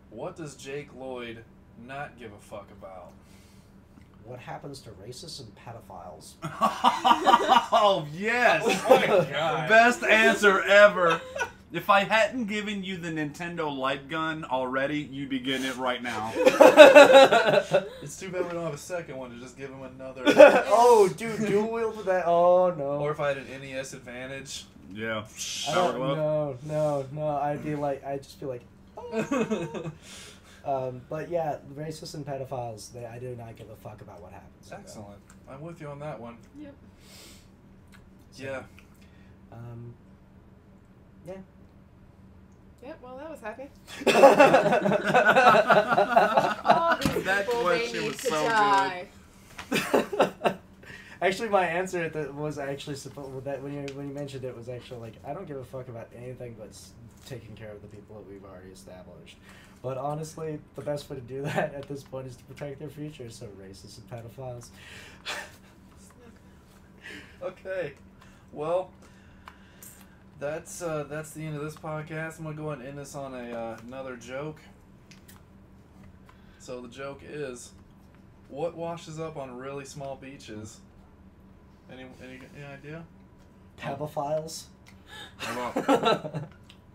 what does Jake Lloyd not give a fuck about? What happens to racists and pedophiles? Oh, yes! Oh my god. Best answer ever. If I hadn't given you the Nintendo light gun already, you'd be getting it right now. It's too bad we don't have a second one to just give him another. Oh, dude, dual wield that. Oh, no. Or if I had an NES Advantage. Yeah. I don't, no. I'd just be like, oh. But yeah, racists and pedophiles, I do not give a fuck about what happens. Excellent. I'm with you on that one. Yep. So, Yeah. Yeah. Yep, well, that was happy. That question was so good. Actually, my answer was actually supposed that when you mentioned it was actually like, I don't give a fuck about anything but taking care of the people that we've already established. But honestly, the best way to do that at this point is to protect their future. So racists and pedophiles. Okay. Well, that's the end of this podcast. I'm gonna go ahead and end this on another joke. So the joke is, what washes up on really small beaches? Any idea? Pedophiles. How about,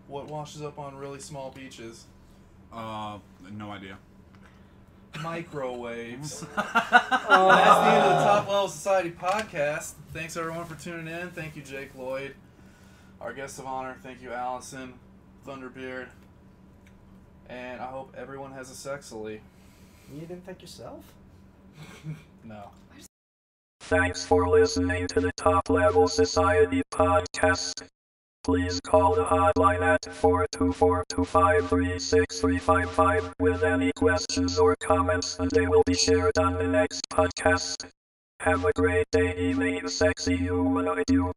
What washes up on really small beaches? no idea. Microwaves. That's the end of the Top Level Society podcast. Thanks everyone for tuning in. Thank you, Jake Lloyd, our guest of honor. Thank you, Allison, Thunderbeard, and I hope everyone has a sexily. You didn't think yourself? No. Thanks for listening to the Top Level Society podcast. Please call the hotline at 424-253-6355 with any questions or comments, and they will be shared on the next podcast. Have a great day, evening, sexy humanoid you.